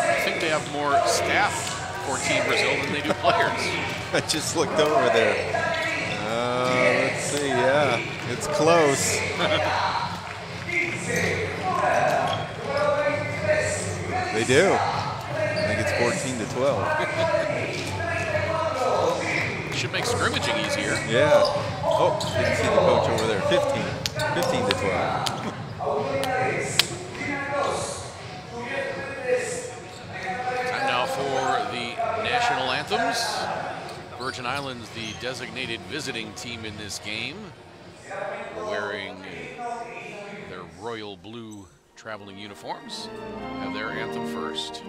I think they have more staff for Team Brazil than they do players. I just looked over there. Let's see, yeah, it's close. They do. I think it's 14-12. Should make scrimmaging easier. Yeah. Oh, didn't see the coach over there. 15-12. Time now for the national anthems. Virgin Islands, the designated visiting team in this game, wearing their royal blue traveling uniforms, have their anthem first.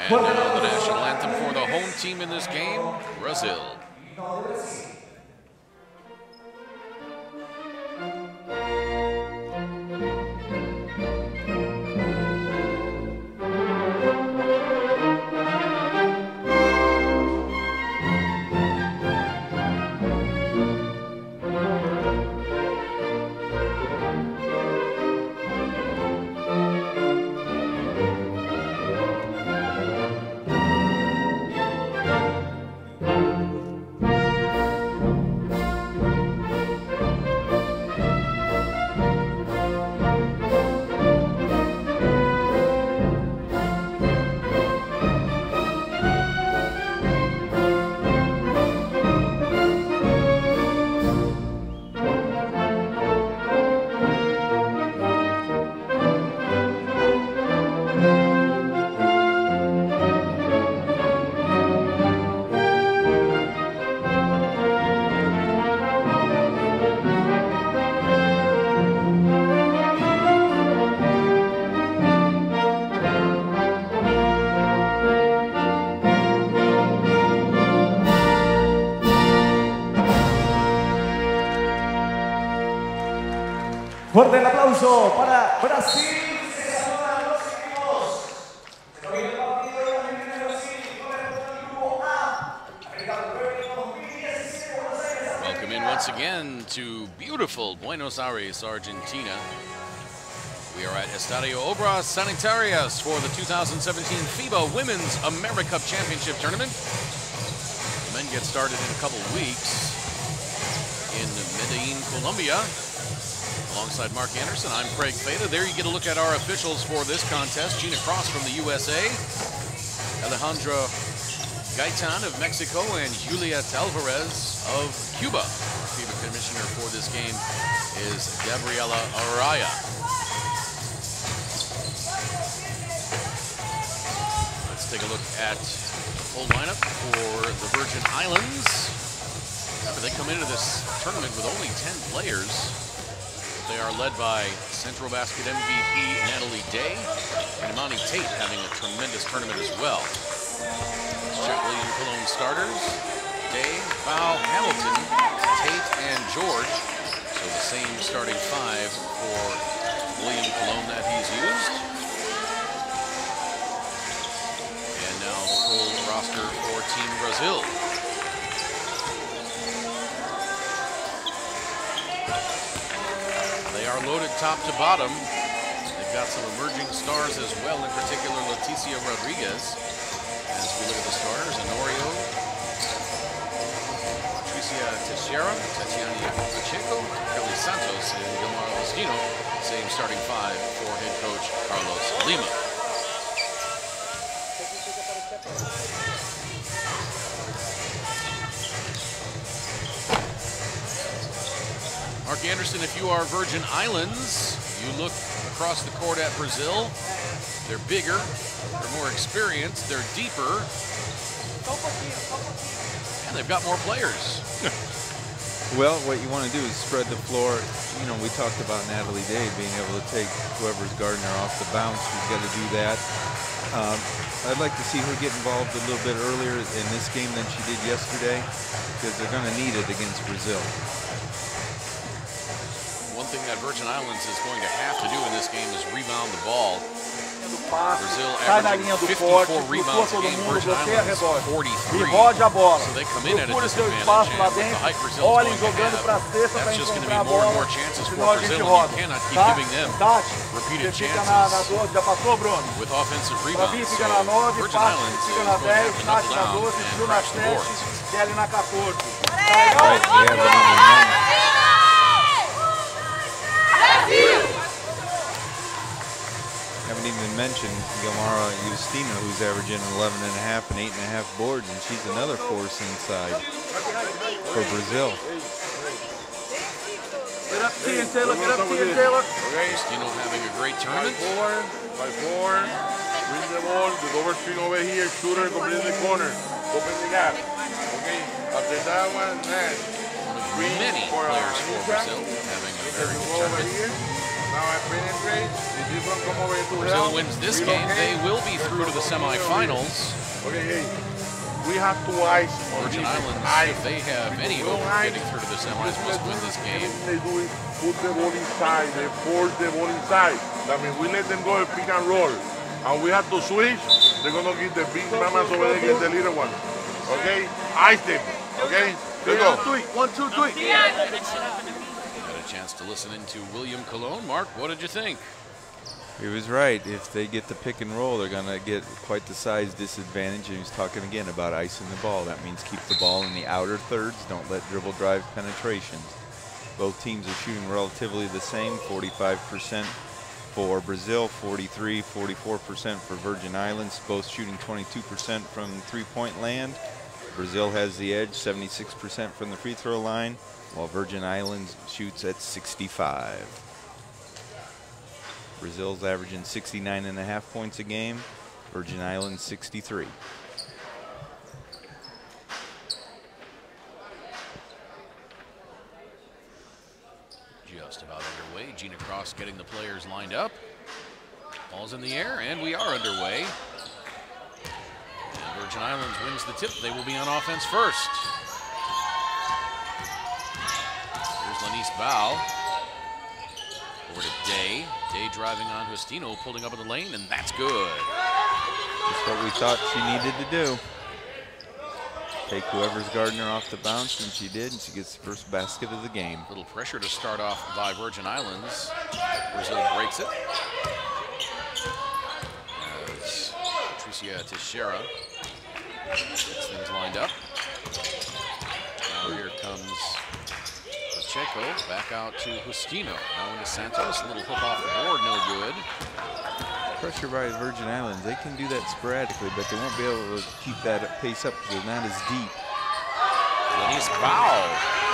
And now the national anthem for the home team in this game, Brazil. Fuerte el aplauso para Brasil. Welcome in once again to beautiful Buenos Aires, Argentina. We are at Estadio Obras Sanitarias for the 2017 FIBA Women's AmeriCup Championship Tournament. The men get started in a couple weeks in Medellin, Colombia. Alongside Mark Anderson, I'm Craig Feta. There you get a look at our officials for this contest. Gina Cross from the USA, Alejandra Gaitan of Mexico, and Juliet Alvarez of Cuba. FIBA commissioner for this game is Gabriela Araya. Let's take a look at the full lineup for the Virgin Islands. Remember, they come into this tournament with only 10 players. They are led by Central Basket MVP Natalie Day and Imani Tate having a tremendous tournament as well. Let's check William Cologne starters. Day, Val, Hamilton, Tate, and George. So the same starting five for William Cologne that he's used. And now the full roster for Team Brazil. They are loaded top to bottom. They've got some emerging stars as well, in particular Leticia Rodriguez. As we look at the starters, Honorio, Patricia Teixeira, Tatiana Pacheco, Kelly Santos, and Gilmar Agostino. Same starting five for head coach Carlos Lima. Mark Anderson, if you are Virgin Islands, you look across the court at Brazil. They're bigger, they're more experienced, they're deeper, and they've got more players. Well, what you want to do is spread the floor. You know, we talked about Natalie Day being able to take whoever's guarding her off the bounce. She's got to do that. I'd like to see her get involved a little bit earlier in this game than she did yesterday, because they're going to need it against Brazil. One thing that Virgin Islands is going to have to do in this game is rebound the ball. Brazil averaging 54 rebounds a game, Virgin Islands 43. So they come in at a disadvantage, and with the height Brazil is going to have, that's just going to be more and more chances for Brazil, and you cannot keep giving them repeated chances with offensive rebounds. So Virgin Islands is going to have to knuckle down and crash the boards. Right, they have haven't even mentioned Gilmara Justina, who's averaging 11.5 and 8.5 boards, and she's another force inside for Brazil. Get up, T and Taylor. Get up, T and Taylor. Justino having a great tournament. By four. Bring the ball. The double screen over here. Shooter complete in the corner. Open the gap. Okay. After that one, man. Many players for Brazil having a very good tournament. Now I penetrate. If this one come over to Brazil wins this game, they will be through to the semifinals. Okay, hey, we have to ice Virgin Islands, if they have any hope of getting through to the semis, must win this game. They do it, put the ball inside, they force the ball inside. That means we let them go and pick and roll. And we have to switch. They're going to get the big mamas over there, get the little one. Okay? Ice them. Okay? Here we go. 1, 2, 3. Chance to listen into William Colon. Mark, what did you think? He was right. If they get the pick and roll, they're going to get quite the size disadvantage. And he's talking again about icing the ball. That means keep the ball in the outer thirds. Don't let dribble drive penetrations. Both teams are shooting relatively the same, 45% for Brazil, 43, 44% for Virgin Islands. Both shooting 22% from three-point land. Brazil has the edge, 76% from the free throw line, while Virgin Islands shoots at 65. Brazil's averaging 69.5 points a game, Virgin Islands 63. Just about underway. Gina Cross getting the players lined up. Ball's in the air, and we are underway. And Virgin Islands wins the tip. They will be on offense first. Lanice Bow over to Day. Day driving on Justino, pulling up in the lane, and that's good. That's what we thought she needed to do. Take whoever's guarding her off the bounce, and she did, and she gets the first basket of the game. Little pressure to start off by Virgin Islands. Brazil breaks it. As Patricia Teixeira gets things lined up. Now here comes Pacheco, back out to Justino. Now into Santos, a little hook off the board, no good. Pressure by Virgin Islands, they can do that sporadically, but they won't be able to keep that pace up because they're not as deep. Lanice Bow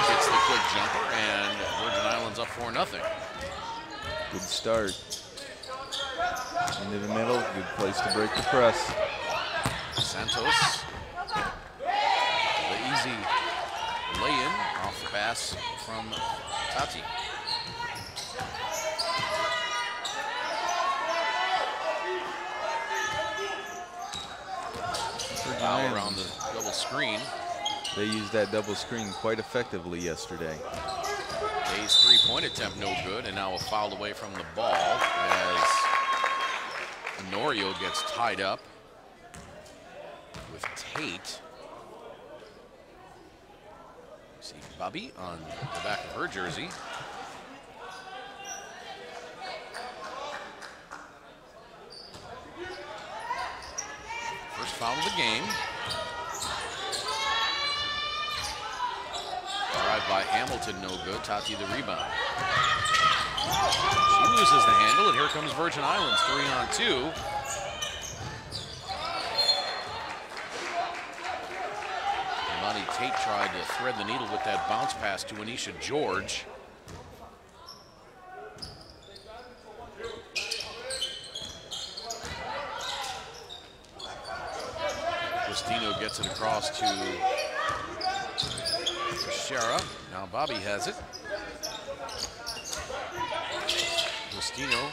gets the quick jumper, and Virgin Islands up 4-0. Good start. Into the middle, good place to break the press. Santos, the easy lay-in off the pass from Tati. Foul around the double screen. They used that double screen quite effectively yesterday. Day's three-point attempt no good, and now a foul away from the ball as Norio gets tied up with Tate. See Bobby on the back of her jersey. First foul of the game. by Hamilton, no good. Tati the rebound. She loses the handle, and here comes Virgin Islands, 3-on-2. Imani Tate tried to thread the needle with that bounce pass to Anisha George. Justino gets it across to Shara. Now Bobby has it. Justino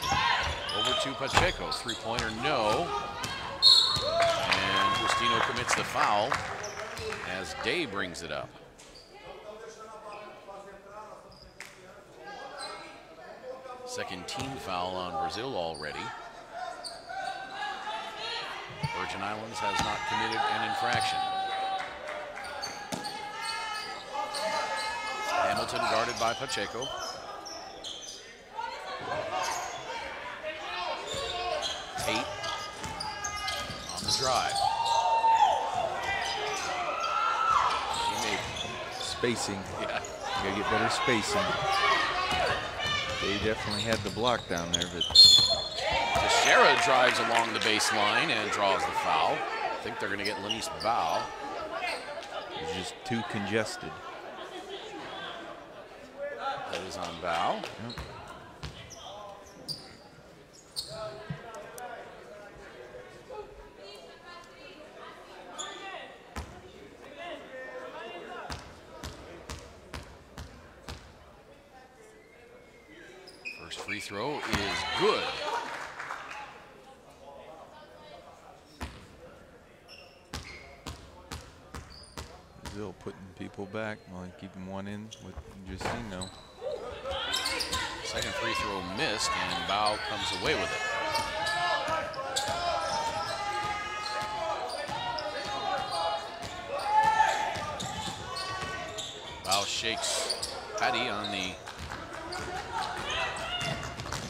over to Pacheco. Three-pointer, no. And Justino commits the foul as Day brings it up. Second team foul on Brazil already. Virgin Islands has not committed an infraction. Hamilton guarded by Pacheco. Tate on the drive. She made spacing. Yeah. You gotta get better spacing. They definitely had the block down there, but Teixeira drives along the baseline and draws the foul. I think they're going to get Lenice Bow. it's just too congested. That is on Bow. Yep. First free throw is good. Brazil putting people back while keeping one in with Justino. Second free throw missed, and Bow comes away with it. Bow shakes Patty on the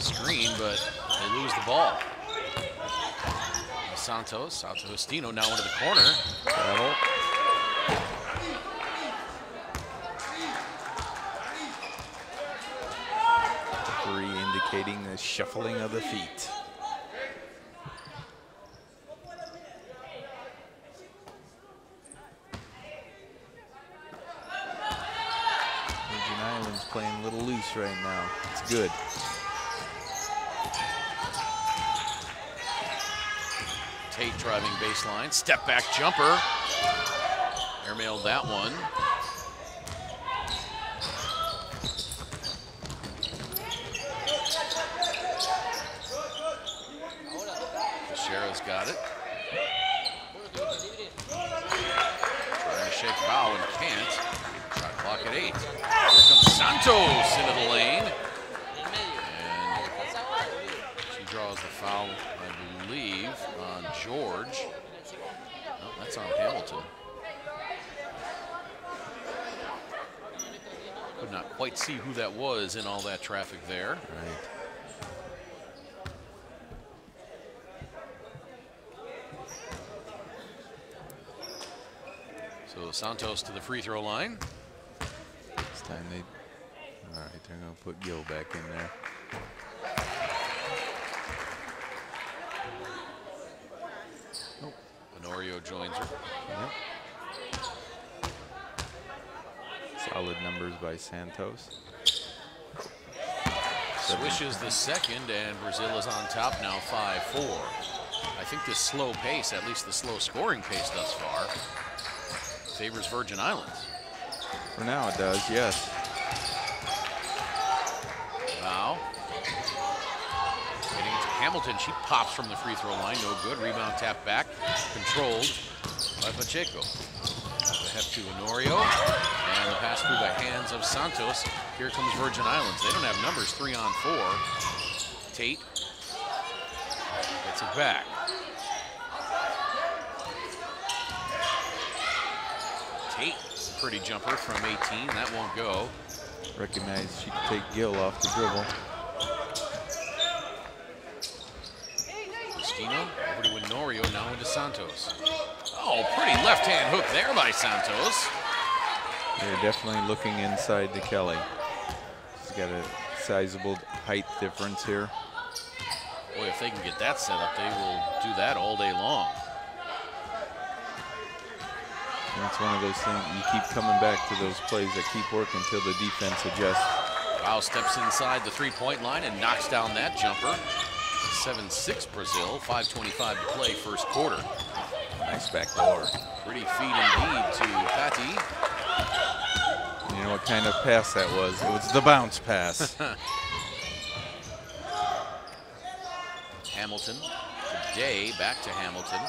screen, but they lose the ball. Santos, out to Justino, now into the corner. Travel. Referee indicating the shuffling of the feet. Virgin Islands playing a little loose right now. It's good. Tate driving baseline, step back jumper. Airmailed that one. Teixeira's got it. Trying to shake Bow and can't. Shot clock at 8. Here comes Santos into the lane. And she draws the foul, I believe, on George. No, that's on Hamilton. Could not quite see who that was in all that traffic there. Right. So Santos to the free throw line. This time they, all right, they're gonna put Gil back in there. Nope. Honorio joins her. Yep. Solid numbers by Santos. Swishes the second, and Brazil is on top now, 5-4. I think this slow pace, at least the slow scoring pace thus far, favors Virgin Islands. For now it does, yes. Now, getting it to Hamilton. She pops from the free throw line, no good. Rebound tap back, controlled by Pacheco. Ahead to Honorio, and the pass through the hands of Santos. Here comes Virgin Islands. They don't have numbers, 3-on-4. Tate gets it back. Tate, pretty jumper from 18. That won't go. Recognized she could take Gil off the dribble. Justino over to Honorio, now into Santos. Oh, pretty left-hand hook there by Santos. They're definitely looking inside to Kelly. She's got a sizable height difference here. Boy, if they can get that set up, they will do that all day long. And it's one of those things, you keep coming back to those plays that keep working until the defense adjusts. Wow steps inside the three-point line and knocks down that jumper. 7-6 Brazil, 5:25 to play first quarter. Nice back door. Pretty feed indeed to Patti. You know what kind of pass that was? It was the bounce pass. Hamilton to Day, back to Hamilton.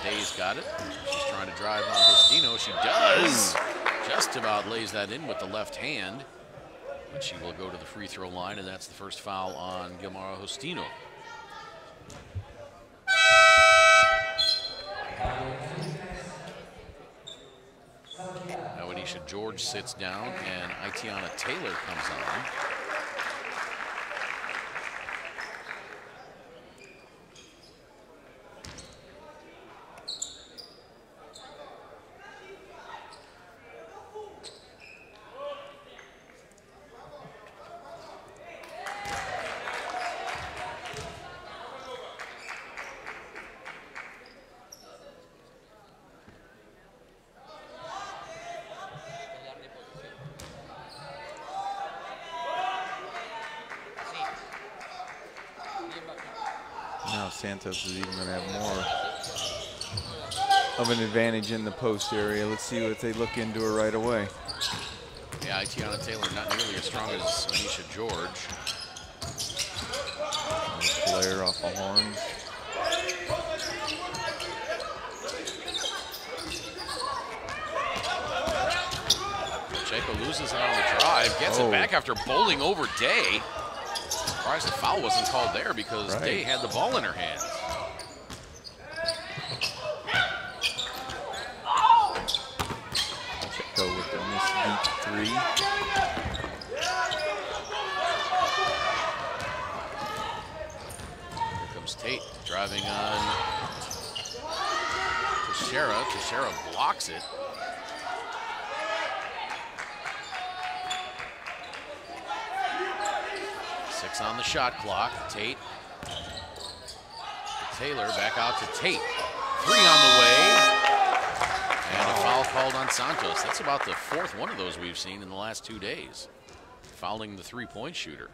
Day's got it. She's trying to drive on Justino. She does. Just about lays that in with the left hand. But she will go to the free throw line, and that's the first foul on Gilmara Justino. Now Anisha George sits down, and Itiana Taylor comes on. Now Santos is even going to have more of an advantage in the post area. Let's see what they look into her right away. Yeah, Itiana Taylor not nearly as strong as Anisha George. Flare off the horn. Pacheco loses it on the drive, gets it back after bowling over Day. Surprised the foul wasn't called there because Day had the ball in her hands. Pacheco with the missed deep three. Here comes Tate driving on Teixeira. Teixeira blocks it. On the shot clock, Tate. Taylor back out to Tate. Three on the way. And a foul called on Santos. That's about the fourth one of those we've seen in the last 2 days. Fouling the three-point shooter.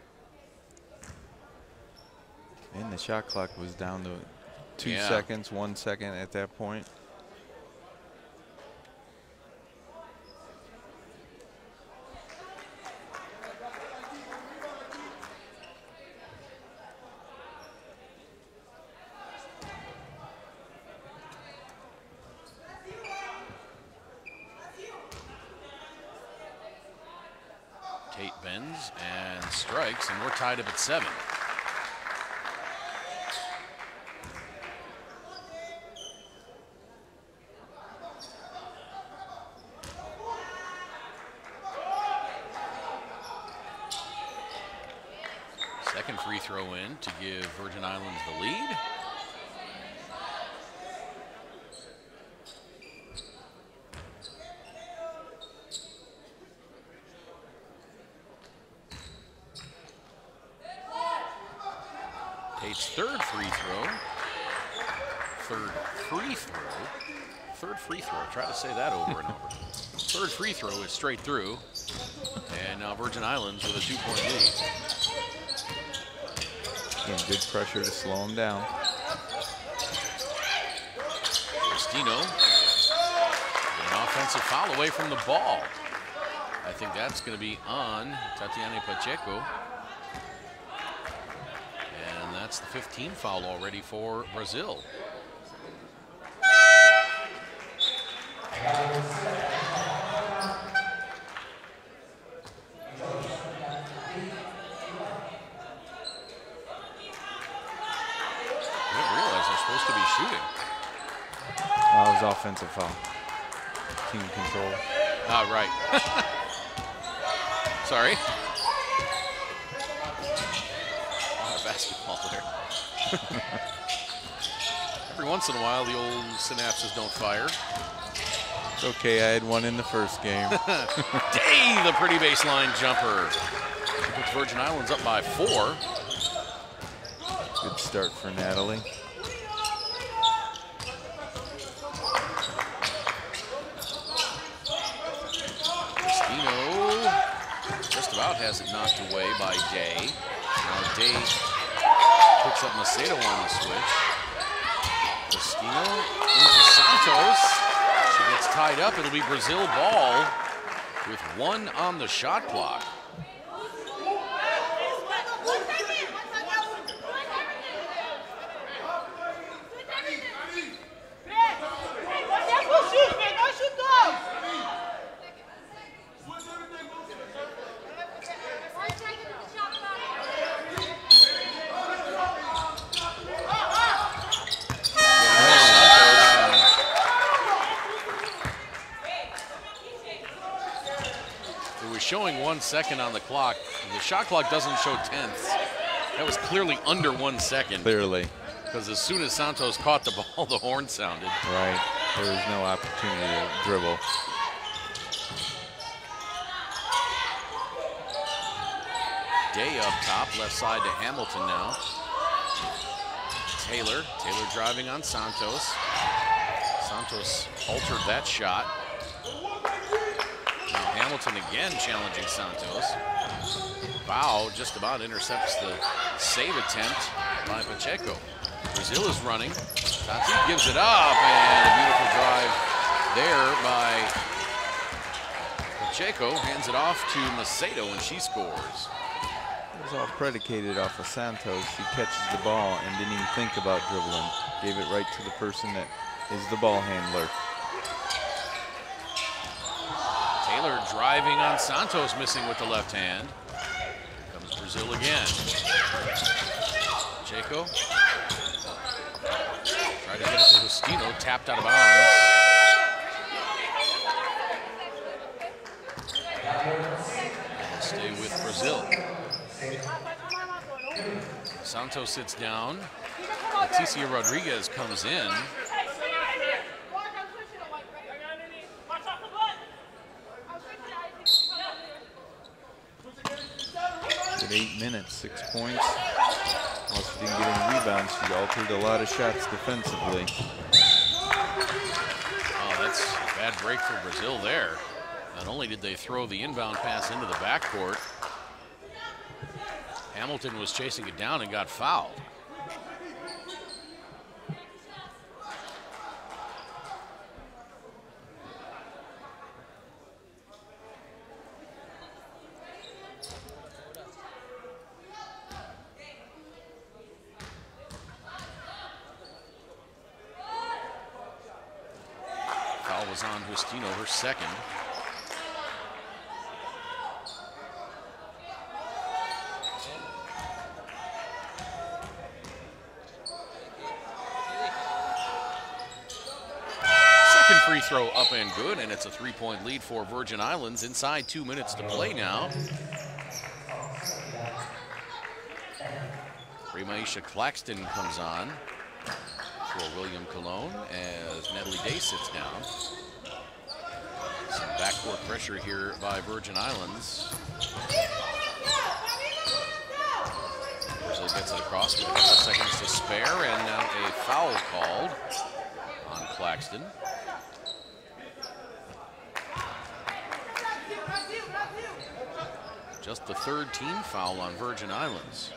And the shot clock was down to 2 seconds, 1 second at that point. Tate bends and strikes, and we're tied up at 7. Second free throw in to give Virgin Islands the lead. Tate's third free throw. Third free throw. Try to say that over and over. Third free throw is straight through. And now Virgin Islands with a 2-point lead. Again, good pressure to slow him down. Justino, an offensive foul away from the ball. I think that's going to be on Tatiana Pacheco. And that's the 15th foul already for Brazil. Supposed to be shooting. That was offensive foul. Team control. Ah, right. Sorry. Basketball there. Every once in a while, the old synapses don't fire. It's okay, I had one in the first game. Day, the pretty baseline jumper. Puts Virgin Islands up by 4. Good start for Natalie. Just about has it knocked away by Day. Now Day picks up Macedo on the switch. Cristino into Santos. She gets tied up. It'll be Brazil ball with 1 on the shot clock. Showing 1 second on the clock. The shot clock doesn't show tenths. That was clearly under 1 second. Clearly. Because as soon as Santos caught the ball, the horn sounded. Right. There was no opportunity to dribble. Day up top, left side to Hamilton now. Taylor driving on Santos. Santos altered that shot. Hamilton again challenging Santos. Bow just about intercepts the save attempt by Pacheco. Brazil is running. Tati gives it up, and a beautiful drive there by Pacheco. Hands it off to Macedo, and she scores. It was all predicated off of Santos. She catches the ball and didn't even think about dribbling. Gave it right to the person that is the ball handler. Taylor driving on Santos, missing with the left hand. Here comes Brazil again. Pacheco tried to get it to Justino, tapped out of bounds. We'll stay with Brazil. Santos sits down. Leticia Rodriguez comes in. At 8 minutes, 6 points. Also didn't get any rebounds. She altered a lot of shots defensively. Oh, that's a bad break for Brazil there. Not only did they throw the inbound pass into the backcourt, Hamilton was chasing it down and got fouled. Foul was on Justino, her second. Free throw up and good, and it's a 3-point lead for Virgin Islands. Inside 2 minutes to play now. Remaisha Claxton comes on for William Colon as Natalie Day sits down. Some backcourt pressure here by Virgin Islands. Brazil gets it across with a couple seconds to spare, and now a foul called on Claxton. Just the third team foul on Virgin Islands.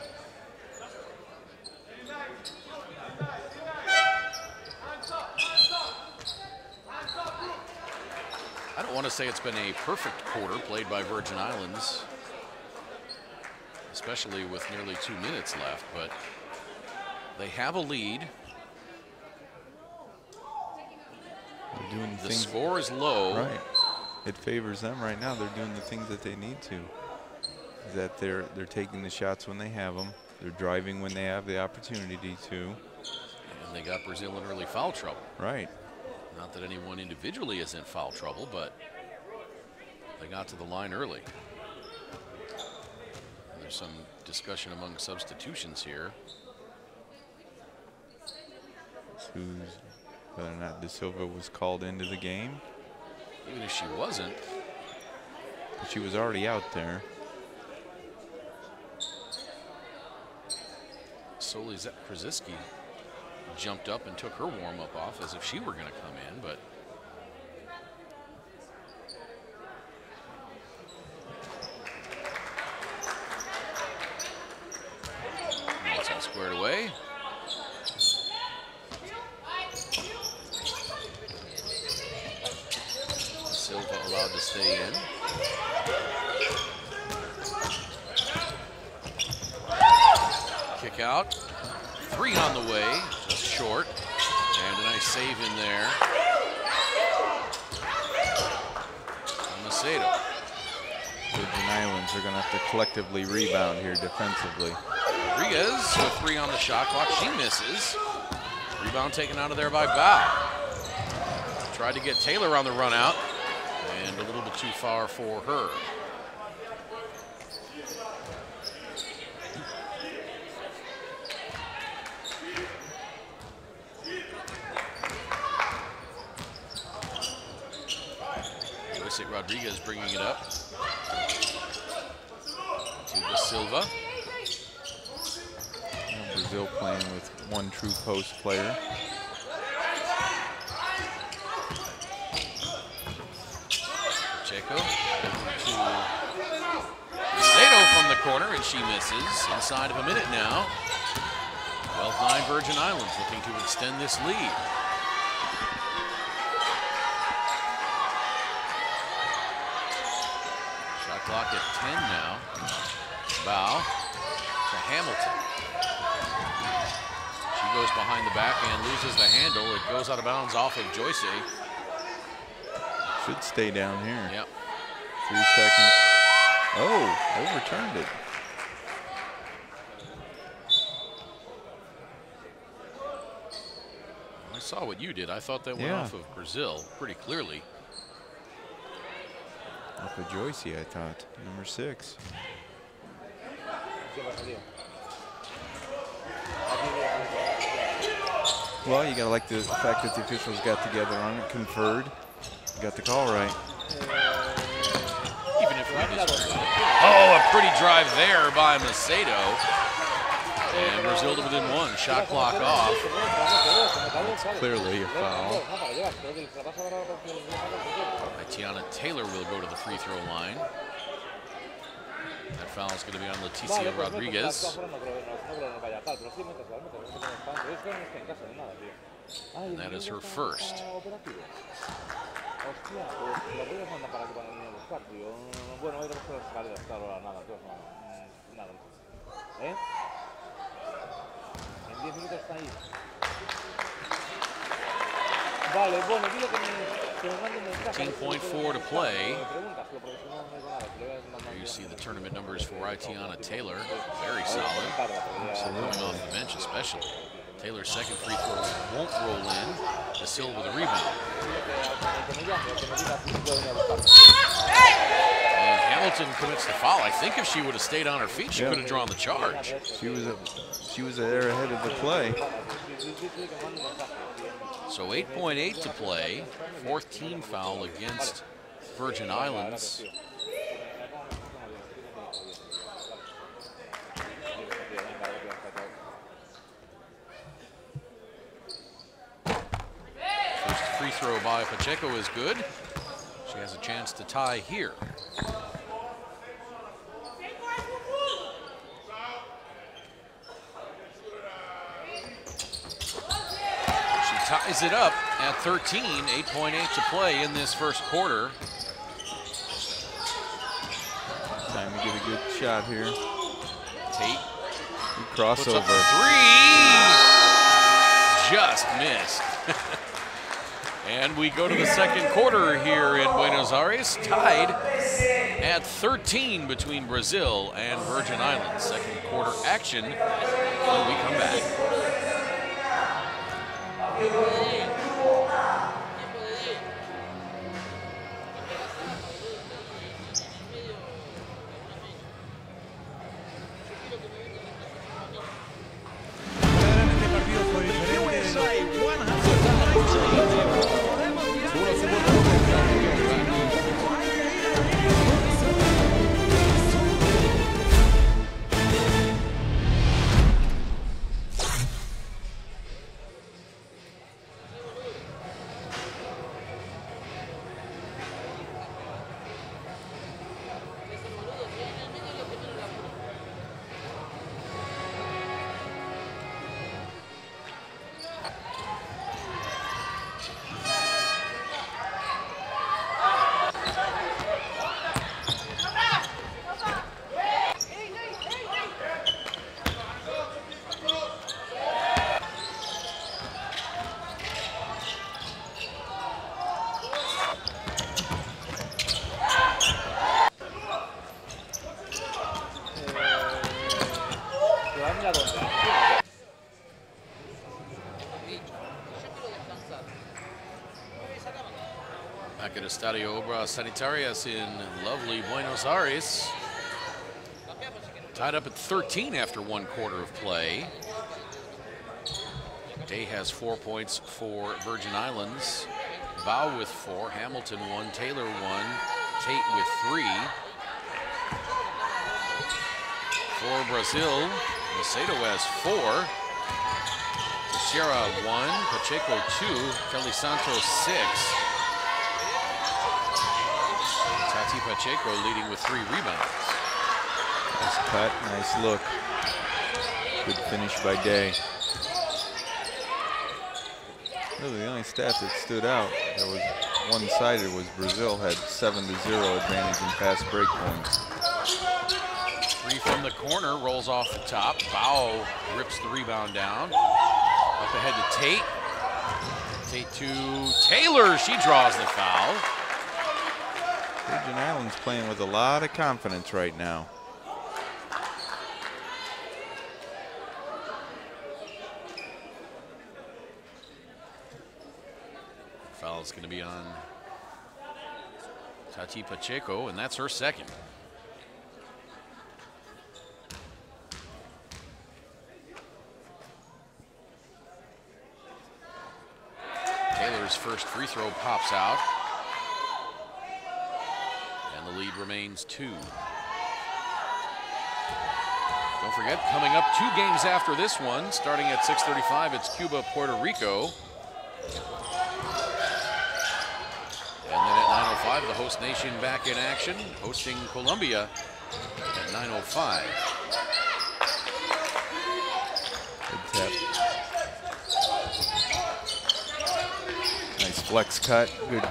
I don't want to say it's been a perfect quarter played by Virgin Islands, especially with nearly 2 minutes left, but they have a lead. They're doing the score is low. Right. It favors them right now. They're doing the things that they need to. That they're taking the shots when they have them. They're driving when they have the opportunity to. And they got Brazil in early foul trouble. Right. Not that anyone individually is in foul trouble, but they got to the line early. And there's some discussion among substitutions here. Who's whether or not De Silva was called into the game. Even if she wasn't. She was already out there. Solizet Krzyzewski jumped up and took her warm-up off as if she were going to come in, but it's all squared away. Silva allowed to stay in. Kick out. 3 on the way, just short. And a nice save in there. Macedo. Virgin Islands are going to have to collectively rebound here defensively. Rodriguez with 3 on the shot clock. She misses. Rebound taken out of there by Bow. Tried to get Taylor on the run out, and a little bit too far for her. Rodriguez bringing it up to Da Silva. Brazil playing with 1 true post player. Pacheco to Macedo from the corner, and she misses. Inside of a minute now. 12-9 Virgin Islands looking to extend this lead. Clock at 10 now. Bow to Hamilton. She goes behind the back and loses the handle. It goes out of bounds off of Joyce. Should stay down here. Yep. 3 seconds. Oh, overturned it. I saw what you did. I thought that went off of Brazil pretty clearly. Off of Joyce, I thought. Number 6. Well, you gotta like the fact that the officials got together on it, conferred. You got the call right. Even if we disagree. Oh, a pretty drive there by Macedo. And Brazil to within 1. Shot clock off. That's clearly a foul. Tiana Taylor will go to the free throw line. That foul is going to be on Leticia Rodriguez. And that is her first. Vale, bueno, dile que me 15.4 to play. There you see the tournament numbers for Itiana Taylor. Very solid. Coming off the bench especially. Taylor's second free throw won't roll in. Da Silva with a rebound. And Hamilton commits the foul. I think if she would have stayed on her feet, she could have drawn the charge. She was there ahead of the play. So 8.8 to play. 4th team foul against Virgin Islands. First free throw by Pacheco is good. She has a chance to tie here. Ties it up at 13, 8.8 to play in this first quarter. Time to get a good shot here. Tate crossover. Puts up the 3. Just missed. And we go to the second quarter here in Buenos Aires, tied at 13 between Brazil and Virgin Islands. Second quarter action when we come back. mira dónde. Back at Estadio Obras Sanitarias in lovely Buenos Aires. Tied up at 13 after 1 quarter of play. Day has 4 points for Virgin Islands. Bao with 4, Hamilton 1, Taylor 1, Tate with 3. For Brazil, Macedo has 4. Teixeira 1, Pacheco 2, Kelly Santos 6. Tati Pacheco leading with 3 rebounds. Nice cut, nice look. Good finish by Day. Really, the only stat that stood out that was one-sided was Brazil had 7-0 advantage in fast break points. 3 from the corner, rolls off the top. Bao rips the rebound down. Up ahead to Tate. Tate to Taylor, she draws the foul. Virgin Islands playing with a lot of confidence right now. Foul's going to be on Tati Pacheco, and that's her second. Taylor's first free throw pops out, and the lead remains 2. Don't forget, coming up 2 games after this one, starting at 6:35, it's Cuba, Puerto Rico. And then at 9:05, the host nation back in action, hosting Colombia at 9:05. Good tap. Nice flex cut, good read.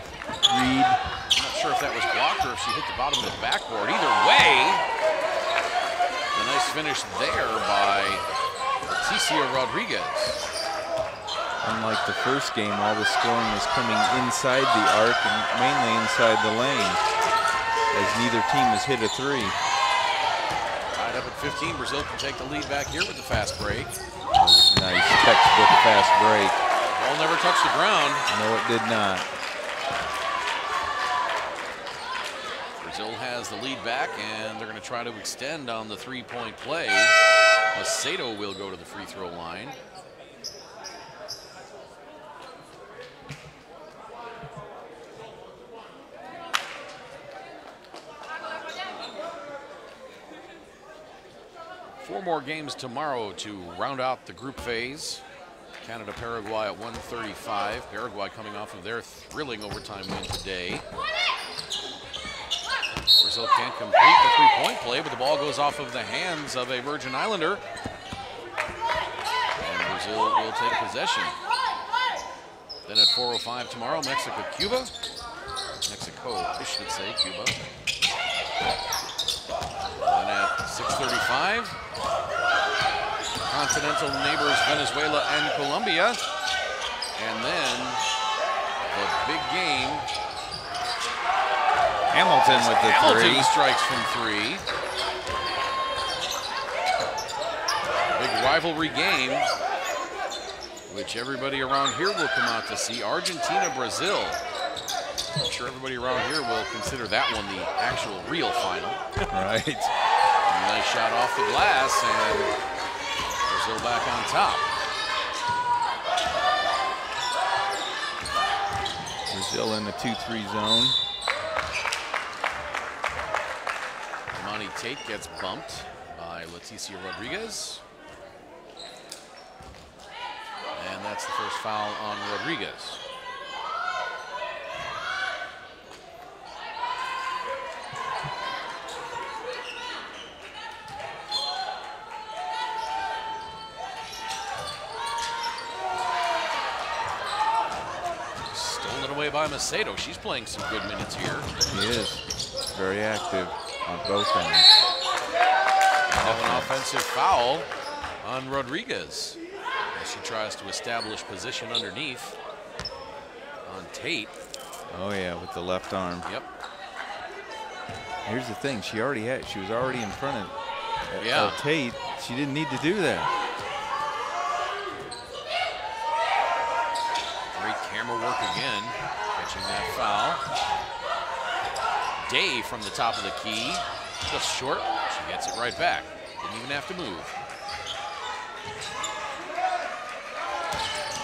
I'm not sure if that was blocked or if she hit the bottom of the backboard. Either way, a nice finish there by Leticia Rodriguez. Unlike the first game, all the scoring was coming inside the arc and mainly inside the lane, as neither team has hit a 3. Tied up at 15, Brazil can take the lead back here with the fast break. Nice textbook fast break. Ball never touched the ground. No, it did not. Brazil has the lead back, and they're going to try to extend on the 3-point play. Macedo will go to the free throw line. Four more games tomorrow to round out the group phase. Canada, Paraguay at 1:35. Paraguay coming off of their thrilling overtime win today. Brazil can't complete the 3-point play, but the ball goes off of the hands of a Virgin Islander. And Brazil will take possession. Then at 4:05 tomorrow, Mexico, Cuba. Mexico, I should say, Cuba. Then at 6:35, continental neighbors Venezuela and Colombia. And then the big game. Hamilton with the 3. Hamilton strikes from 3. Big rivalry game, which everybody around here will come out to see. Argentina, Brazil. I'm sure everybody around here will consider that one the actual real final. Right. Nice shot off the glass, and Brazil back on top. Brazil in the 2-3 zone. Imani Tate gets bumped by Leticia Rodriguez. And that's the first foul on Rodriguez. Away by Macedo. She's playing some good minutes here. She is. Very active on both ends. Now an offensive foul on Rodriguez as she tries to establish position underneath on Tate. Oh yeah, with the left arm. Yep. Here's the thing, she was already in front of yeah. Tate. She didn't need to do that. Great camera work again, catching that foul. Day from the top of the key, just short. She gets it right back. Didn't even have to move.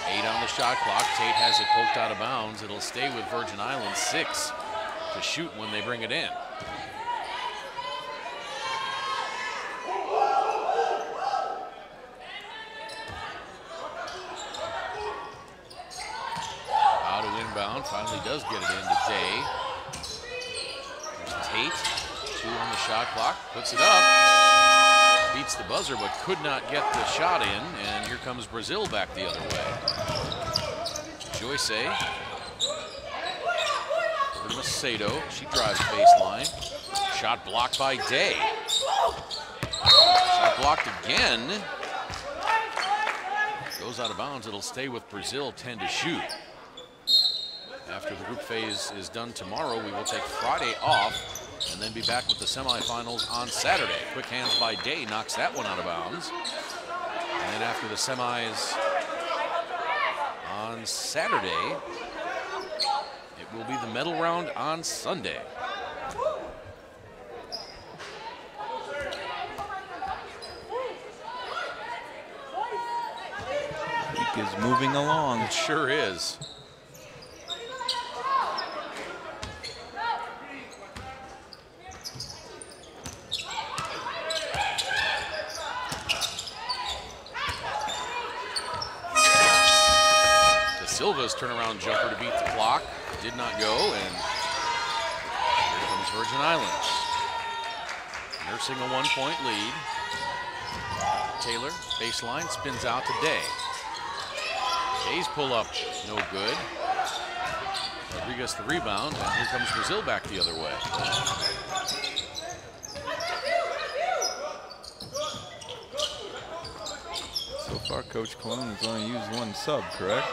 8 on the shot clock. Tate has it poked out of bounds. It'll stay with Virgin Islands. 6 to shoot when they bring it in. Out of inbound. Finally does get it into Day. There's Tate. 2 on the shot clock. Puts it up. Beats the buzzer, but could not get the shot in. And here comes Brazil back the other way. Joyce over to Macedo. She drives baseline. Shot blocked by Day. Shot blocked again. Goes out of bounds. It'll stay with Brazil. 10 to shoot. After the group phase is done tomorrow, we will take Friday off and then be back with the semifinals on Saturday. Quick hands by Day knocks that one out of bounds. And then after the semis on Saturday, it will be the medal round on Sunday. Week is moving along. It sure is. Silva's turnaround jumper to beat the clock did not go, and here comes Virgin Islands. Nursing a 1-point lead. Taylor, baseline, spins out to Day. Day's pull up, no good. Rodriguez the rebound, and here comes Brazil back the other way. So far, Coach Cologne has only used 1 sub, correct?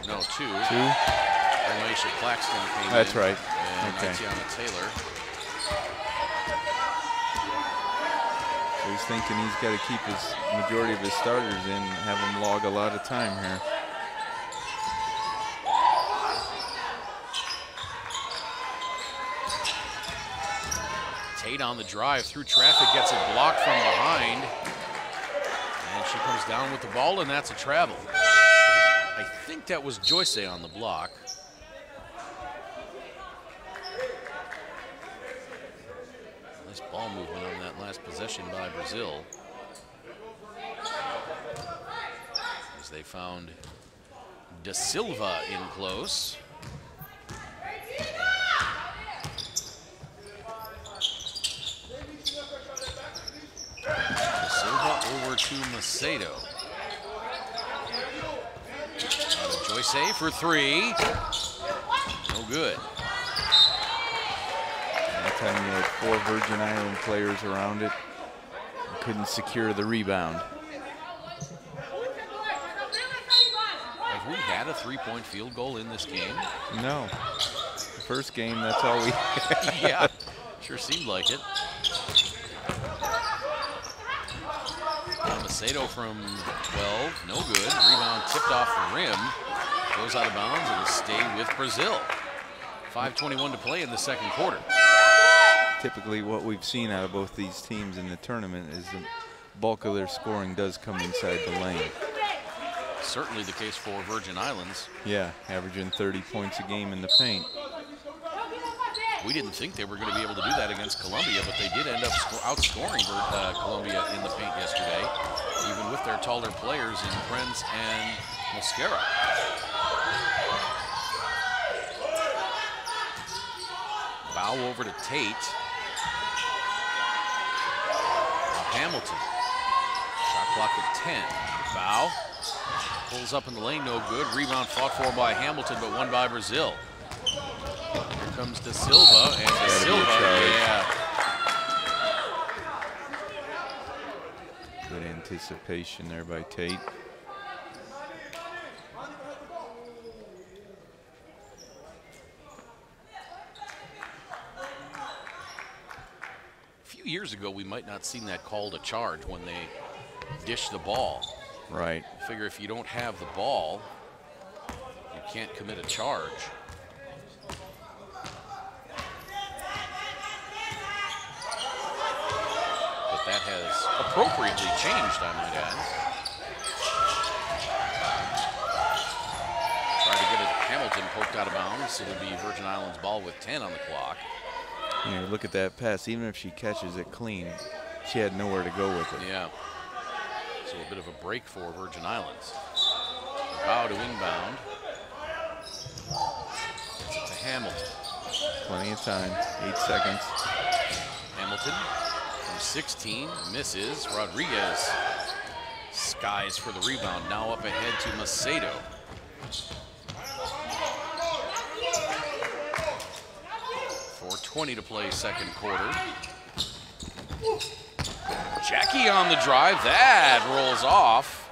No, 2. 2? Alicia Claxton came That's in. right. And Okay. Tiana Taylor. So he's thinking he's got to keep his majority of his starters in and have them log a lot of time here. Tate on the drive through traffic, gets it blocked from behind. And she comes down with the ball, and that's a travel. I think that was Joyce on the block. Nice ball movement on that last possession by Brazil. As they found Da Silva in close. Da Silva over to Macedo. Joyce for 3. No good. That time you had 4 Virgin Island players around it. Couldn't secure the rebound. Have we had a 3-point field goal in this game? No. The first game, that's all we had. Yeah, sure seemed like it. Macedo from 12, no good. Rebound tipped off the rim. Goes out of bounds. It'll stay with Brazil. 5:21 to play in the second quarter. Typically what we've seen out of both these teams in the tournament is the bulk of their scoring does come inside the lane. Certainly the case for Virgin Islands. Yeah, averaging 30 points a game in the paint. We didn't think they were going to be able to do that against Columbia, but they did end up outscoring Columbia in the paint yesterday, even with their taller players in Prenz and Mosquera. Bow over to Tate. Hamilton. Shot clock at 10. Bow. Pulls up in the lane, no good. Rebound fought for by Hamilton, but won by Brazil. Here comes Da Silva, and Da Silva, yeah. Good anticipation there by Tate. few years ago, we might not seen that called a charge when they dish the ball. Right. I figure if you don't have the ball, you can't commit a charge. But that has appropriately changed, I might add. Trying to get it, Hamilton poked out of bounds. It'll be Virgin Islands ball with 10 on the clock. You know, look at that pass. Even if she catches it clean, she had nowhere to go with it. Yeah. So a bit of a break for Virgin Islands. Bow to inbound. Gets it to Hamilton. Plenty of time, 8 seconds. Hamilton from 16, misses. Rodriguez skies for the rebound. Now up ahead to Macedo. .4:20 to play second quarter. Jackie on the drive, that rolls off.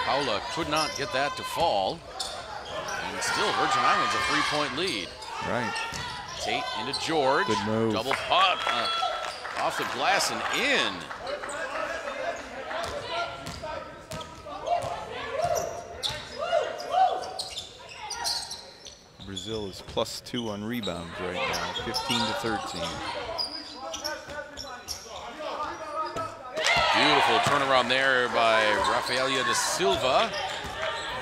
Paula could not get that to fall. And still Virgin Islands a 3-point lead. Right. Tate into George. Good move. Double putt off the glass and in. Brazil is +2 on rebounds right now, 15-13. Beautiful turnaround there by Rafaelia da Silva.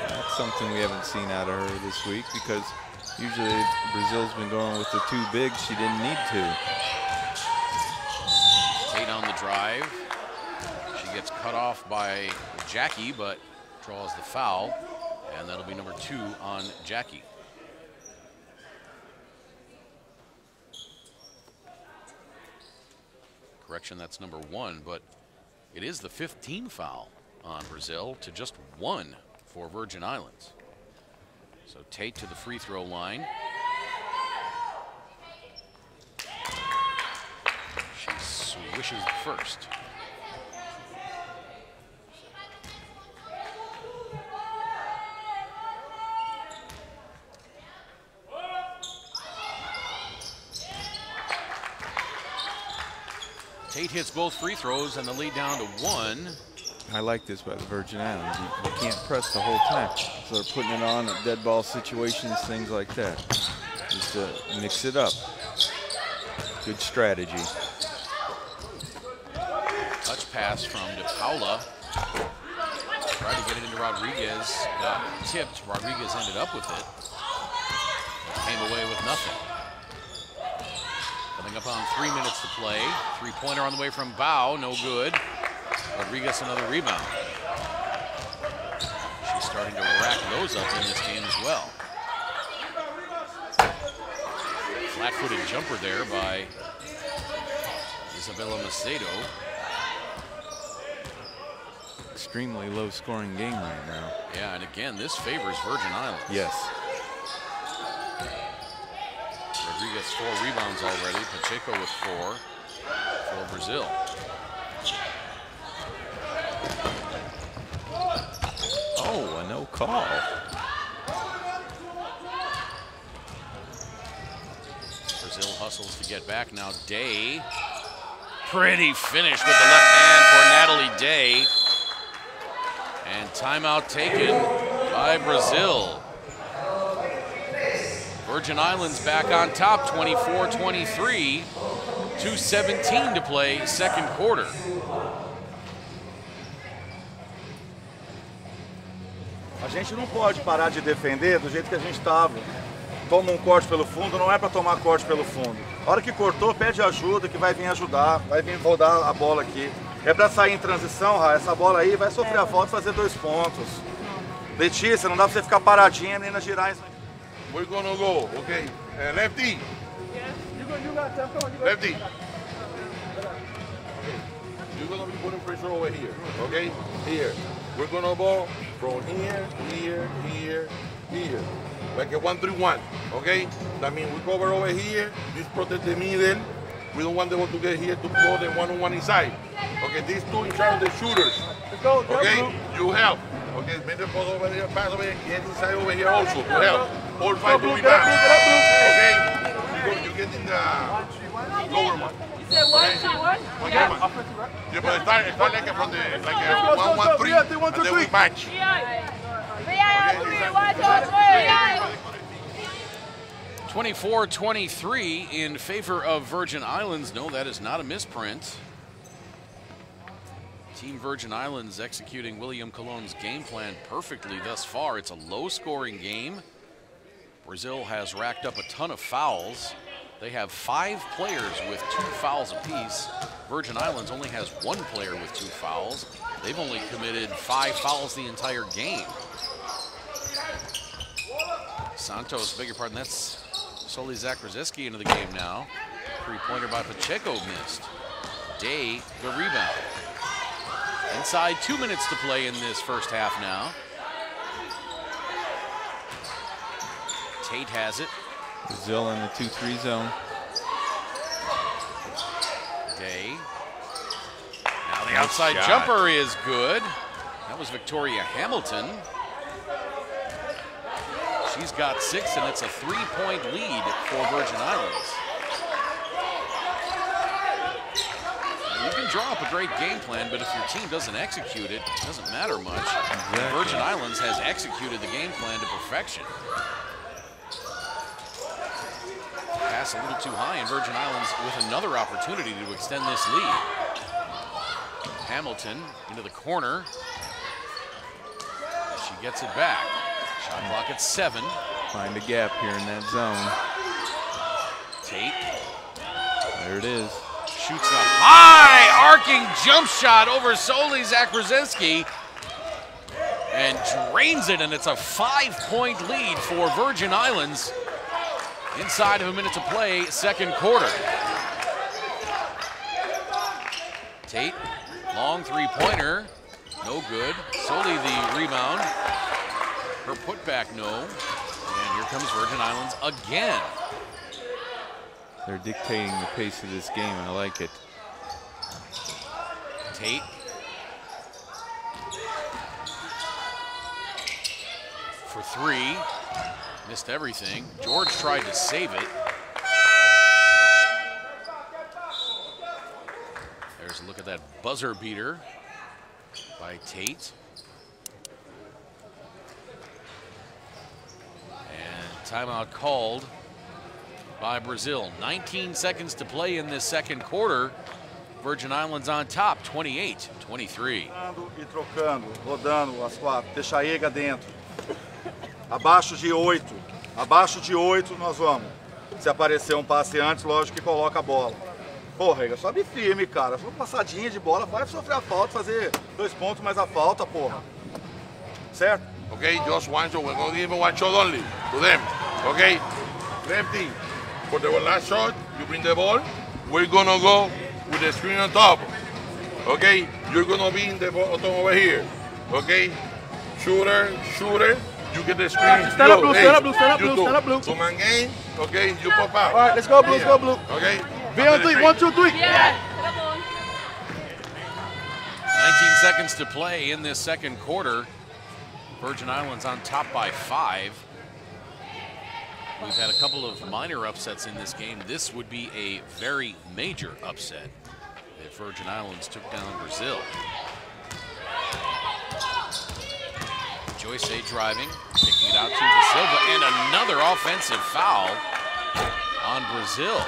That's something we haven't seen out of her this week because usually Brazil's been going with the 2 bigs. She didn't need to. Tate on the drive. She gets cut off by Jackie, but draws the foul. And that'll be number 2 on Jackie. Correction, that's number 1, but it is the 15th foul on Brazil to just 1 for Virgin Islands. So Tate to the free throw line. She swishes first. Tate hits both free throws and the lead down to 1. I like this by the Virgin Islands. You can't press the whole time. So they're putting it on at dead ball situations, things like that. Just mix it up. Good strategy. Touch pass from De Paula. Tried to get it into Rodriguez. Got tipped. Rodriguez ended up with it. Came away with nothing. Coming up on 3 minutes to play. 3-pointer on the way from Bow, no good. Rodriguez another rebound. She's starting to rack those up in this game as well. Flat-footed jumper there by Isabella Macedo. Extremely low-scoring game right now. Yeah, and again, this favors Virgin Islands. Yes. Rodriguez 4 rebounds already. Pacheco with 4 for Brazil. Oh, a no call. Brazil hustles to get back now. Day. Pretty finish with the left hand for Natalie Day. And timeout taken by Brazil. Virgin Islands back on top, 24-23. 2:17 to play second quarter. A gente não pode parar de defender do jeito que a gente estava. Toma um corte pelo fundo, não é para tomar corte pelo fundo. A hora que cortou, pede ajuda, que vai vir ajudar, vai vir rodar a bola aqui. É para sair em transição, Ra, essa bola aí vai sofrer a falta e fazer 2 pontos. Letícia, não dá para você ficar paradinha nem na girar isso. We're gonna go, okay? Lefty. Lefty. You're gonna be putting pressure over here, okay? Here. We're gonna go from here, here, here, here. Like a 1-3-1, okay? That means we cover over here, just protect the middle. We don't want the ball to get here to go the one-on-one inside. Okay, these 2 in charge of the shooters. Okay, you help. Okay, make the ball over here, pass over here, get inside over here also to help. All 5 to rebound. Okay, You get in the lower one. You said 1-2-1? Okay, yeah, but start like from the 1-1-3, and then we match. 24-23 in favor of Virgin Islands. No, that is not a misprint. Team Virgin Islands executing William Colon's game plan perfectly thus far. It's a low-scoring game. Brazil has racked up a ton of fouls. They have 5 players with 2 fouls apiece. Virgin Islands only has 1 player with 2 fouls. They've only committed 5 fouls the entire game. Santos, beg your pardon, that's Soli Zakrzewski into the game now. 3-pointer by Pacheco missed. Day, the rebound. Inside 2 minutes to play in this first half now. Tate has it. Brazil in the 2-3 zone. Day. Now the outside jumper is good. That was Victoria Hamilton. She's got 6, and it's a 3-point lead for Virgin Islands. Now, you can draw up a great game plan, but if your team doesn't execute it, it doesn't matter much. Exactly. Virgin Islands has executed the game plan to perfection. Pass a little too high, and Virgin Islands with another opportunity to extend this lead. Hamilton into the corner. She gets it back. Shot clock at 7. Find a gap here in that zone. Tate. There it is. Shoots a high arcing jump shot over Soli Zakrzewski and drains it, and it's a 5-point lead for Virgin Islands. Inside of a minute to play, second quarter. Tate, long 3-pointer, no good. Soli the rebound. Her putback, no. And here comes Virgin Islands again. They're dictating the pace of this game. I like it. Tate. For 3. Missed everything. George tried to save it. There's a look at that buzzer beater by Tate. And timeout called by Brazil. 19 seconds to play in this second quarter. Virgin Islands on top, 28-23. E trocando, rodando as 4, deixa Ega dentro. Abaixo de 8. Abaixo de 8 nós vamos. Se aparecer um passe antes, lógico que coloca a bola. Porra, Ega, sobe firme, cara. Uma passadinha de bola, vai sofrer a falta, fazer 2 pontos mais a falta, porra. Certo? Okay, just one shot. We're going to give one shot only to them. Okay? Lefty, for the last shot, you bring the ball. We're going to go with the screen on top. Okay? You're going to be in the bottom over here. Okay? Shooter, shooter. You get the screen. Stand up, blue, stand up, blue, stand up, you blue, stand up, blue. 2-man game. Okay? You pop out. All right, let's go, blue, let's go, blue. Okay? Be on 3, 1, 2, 3. Yeah. 19 seconds to play in this second quarter. Virgin Islands on top by 5. We've had a couple of minor upsets in this game. This would be a very major upset if Virgin Islands took down Brazil. Joyce driving, kicking it out to De Silva, and another offensive foul on Brazil.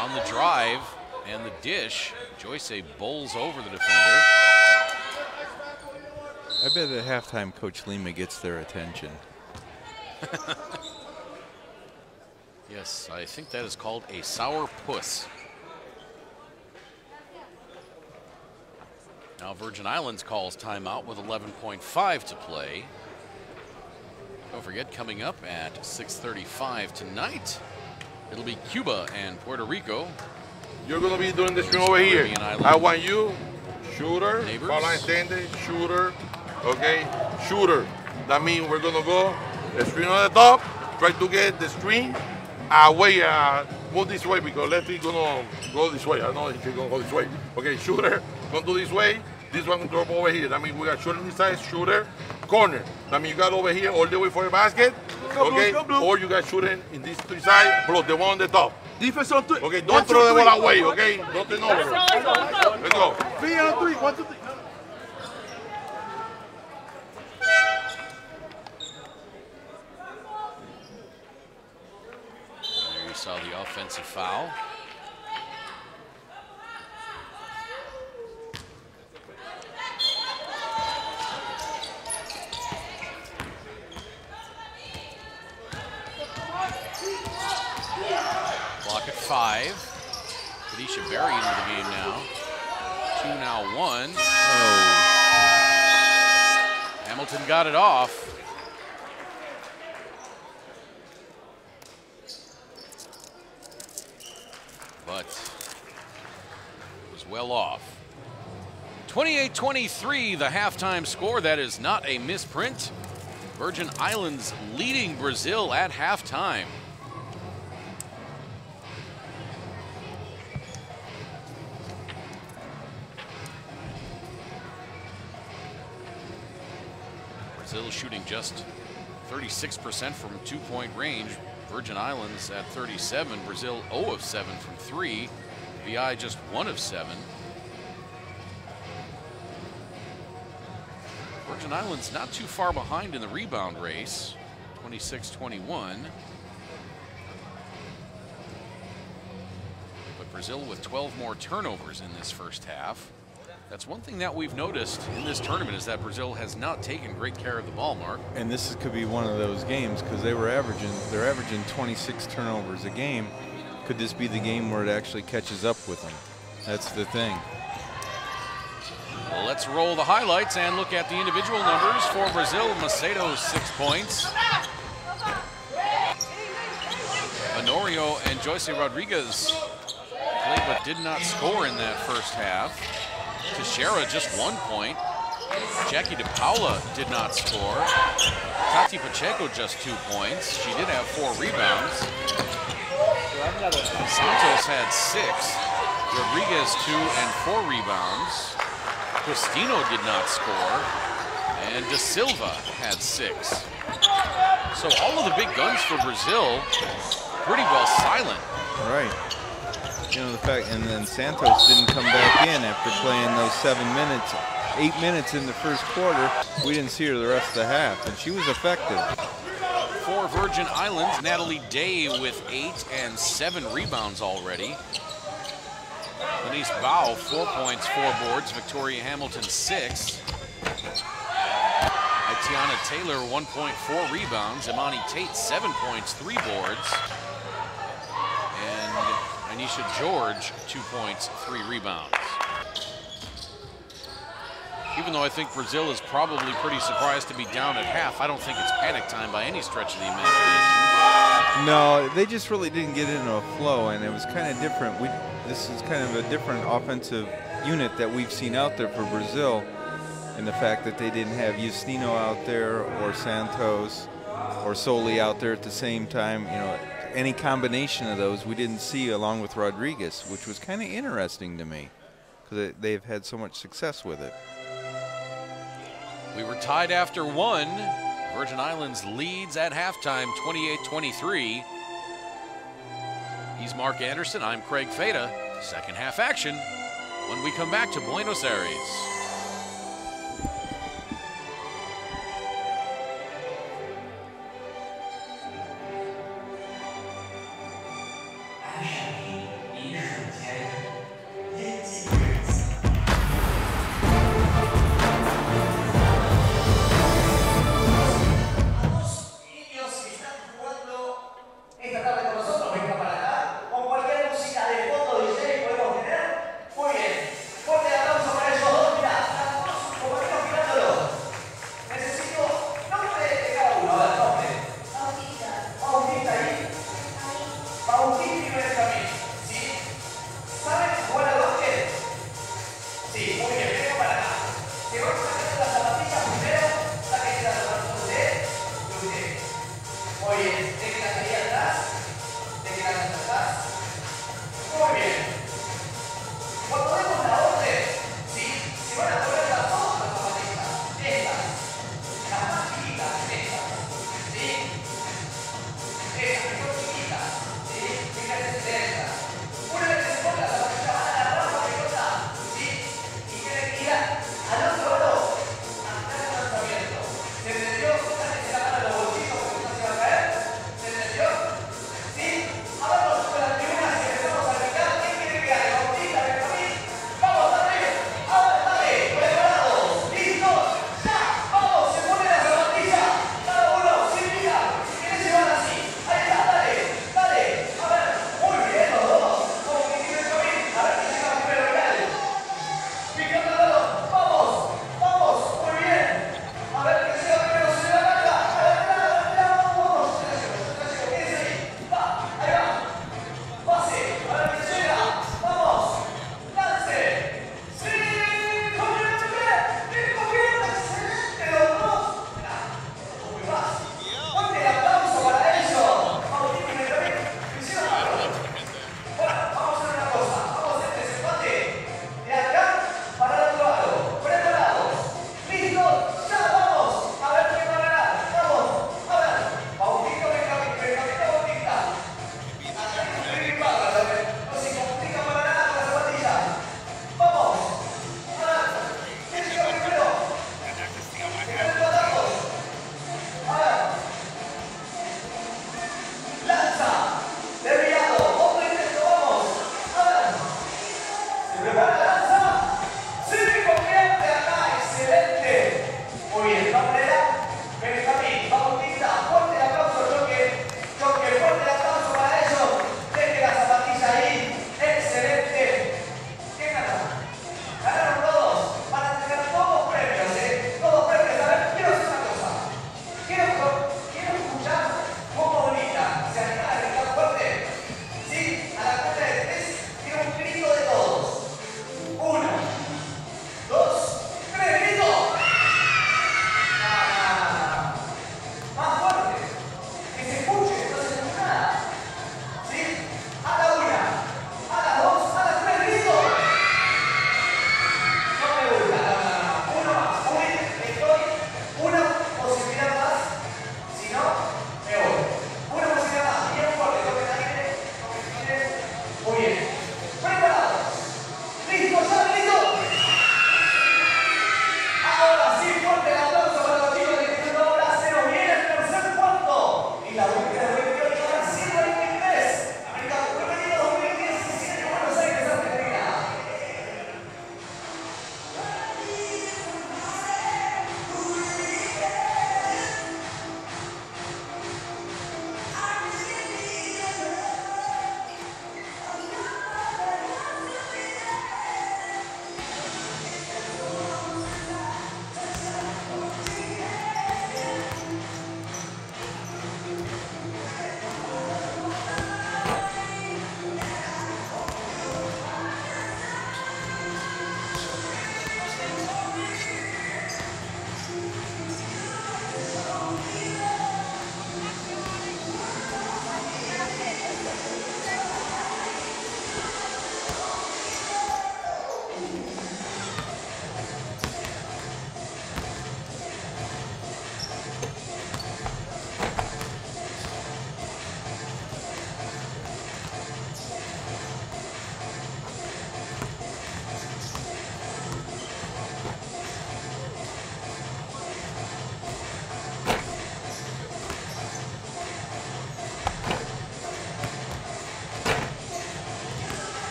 On the drive and the dish, Joyce bowls over the defender. I bet at halftime Coach Lima gets their attention. Yes, I think that is called a sour puss. Now Virgin Islands calls timeout with 11.5 to play. Don't forget, coming up at 6:35 tonight, it'll be Cuba and Puerto Rico. You're going to be doing the screen over here. I want you, shooter, line extended, shooter, okay, shooter. That means we're going to go the screen on the top, try to get the screen away, move this way because lefty going to go this way. I don't know if he's going to go this way. Okay, shooter, going to do this way. This one drop over here. That means we got shooter on this side, shooter, corner. That means you got over here all the way for your basket. Okay, or you got shooting in these three sides, plus the one on the top. Defense on three. Okay, don't throw the ball away, okay? Don't turn over. Let's go. 3 on 3. 1, 2, 3. There you saw the offensive foul. Clock at 5. Kadisha Berry into the game now. 2 now 1. Oh. Hamilton got it off. But was well off. 28-23, the halftime score. That is not a misprint. Virgin Islands leading Brazil at halftime. Brazil shooting just 36% from 2-point range. Virgin Islands at 37. Brazil 0 of 7 from 3. VI just 1 of 7. Virgin Islands not too far behind in the rebound race, 26-21. But Brazil with 12 more turnovers in this first half. That's one thing that we've noticed in this tournament, is that Brazil has not taken great care of the ball, Mark. And this could be one of those games, because they're averaging 26 turnovers a game. Could this be the game where it actually catches up with them? That's the thing. Well, let's roll the highlights and look at the individual numbers for Brazil. Macedo 6 points. Honorio and Joyce Rodriguez played but did not score in that first half. Teixeira just 1 point. Jackie DePaula did not score. Tati Pacheco just 2 points. She did have 4 rebounds. Santos had 6. Rodriguez 2 and 4 rebounds. Cristino did not score. And De Silva had 6. So all of the big guns for Brazil pretty well silent. Right. You know, the fact, and then Santos didn't come back in after playing those 8 minutes in the first quarter. We didn't see her the rest of the half, and she was effective. For Virgin Islands, Natalie Day with 8 and 7 rebounds already. Denise Bao, 4 points, 4 boards. Victoria Hamilton, 6. Tiana Taylor, 1 point, 4 rebounds. Imani Tate, 7 points, 3 boards. And Anisha George, 2 points, 3 rebounds. Even though I think Brazil is probably pretty surprised to be down at half, I don't think it's panic time by any stretch of the imagination. No, they just really didn't get into a flow, and it was kind of different. This is kind of a different offensive unit that we've seen out there for Brazil, in the fact that they didn't have Justino out there or Santos or Soli out there at the same time. You know, any combination of those we didn't see along with Rodriguez, which was kind of interesting to me because they've had so much success with it. We were tied after 1. Virgin Islands leads at halftime, 28-23. He's Mark Anderson. I'm Craig Feda. Second half action when we come back to Buenos Aires. Fuerte aplauso para esos dos.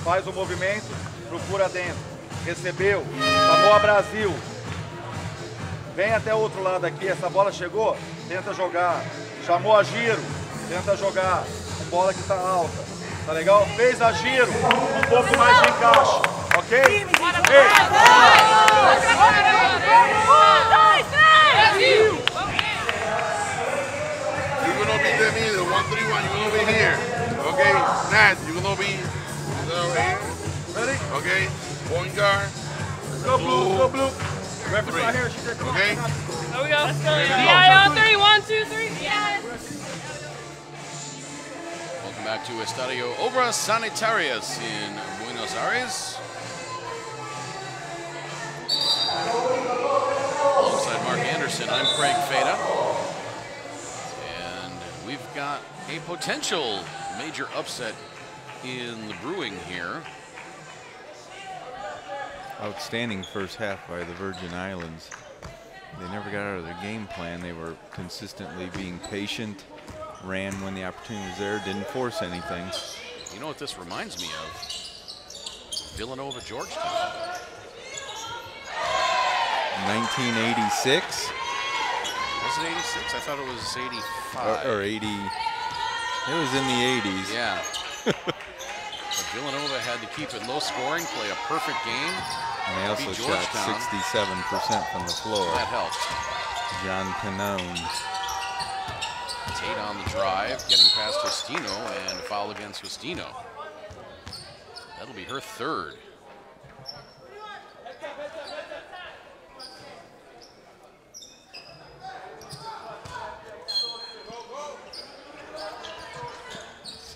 faz o movimento, procura dentro. Recebeu, chamou a Brasil. Vem até o outro lado aqui, essa bola chegou, tenta jogar. Chamou a giro, tenta jogar. A bola que tá alta. Tá legal? Fez a giro, um pouco mais de encaixe. Ok? Ei. You're gonna be the middle, 1-3-1, you're gonna be here. Okay? Nat, you're gonna be here. Ready? Okay? Point guard. Go blue, go blue. Referee right here, she said, come on. Okay? There we go. Let's go. Yeah, on 3, 1, 2, 3. Yeah. Welcome back to Estadio Obras Sanitarias in Buenos Aires. Alongside Mark Anderson, I'm Craig Feda. And we've got a potential major upset in the brewing here. Outstanding first half by the Virgin Islands. They never got out of their game plan. They were consistently being patient, ran when the opportunity was there, didn't force anything. You know what this reminds me of? Villanova, Georgetown. 1986. Was it 86? I thought it was 85. Or 80. It was in the 80s. Yeah. But Villanova had to keep it low scoring, play a perfect game. And they also shot 67% from the floor. That helped. John Pannone. Tate on the drive, getting past Justino, and a foul against Justino. That'll be her third.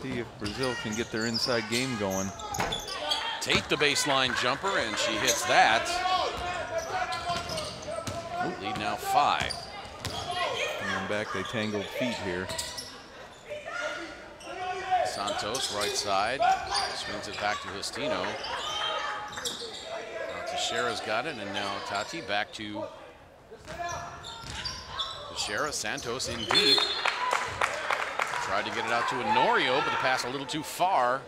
See if Brazil can get their inside game going. Tate the baseline jumper, and she hits that. Lead now 5. Coming back, they tangled feet here. Santos, right side, swings it back to Justino. Teixeira's got it, and now Tati back to Teixeira. Santos in deep. Tried to get it out to Honorio, but the pass a little too far.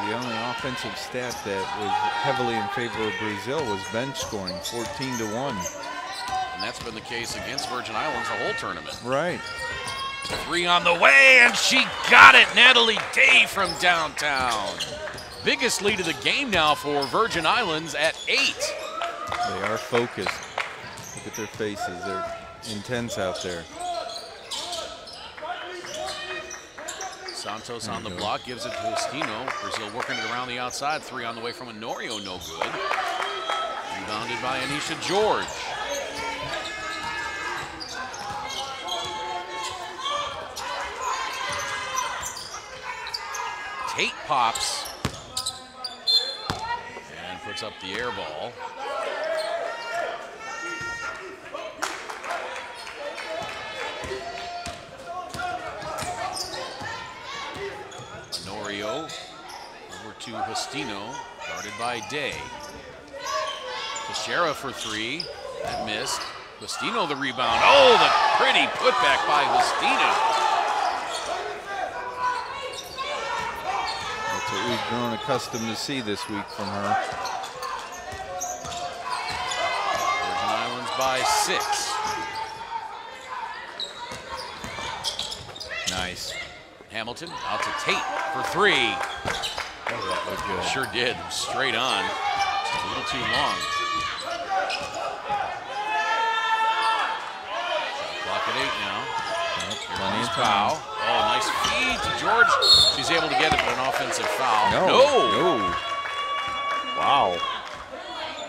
The only offensive stat that was heavily in favor of Brazil was bench scoring, 14-1. And that's been the case against Virgin Islands the whole tournament. Right. 3 on the way, and she got it. Natalie Day from downtown. Biggest lead of the game now for Virgin Islands at 8. They are focused. Look at their faces. They're intense out there. Santos on the block, gives it to Justino. Brazil working it around the outside. 3 on the way from Honorio, no good. Rebounded by Anisha George. Tate pops and puts up the air ball. Honorio over to Justino, guarded by Day. Teixeira for 3, that missed. Justino the rebound. Oh, the pretty putback by Justino. What we've grown accustomed to see this week from her. Virgin Islands by 6. Nice. Hamilton out to Tate for 3. Oh, that looked good. Sure did, straight on. Just a little too long. Shot clock at 8 now. Yep, Here plenty comes of Powell. time. Oh, nice feed to George. She's able to get it, but an offensive foul. No. Wow.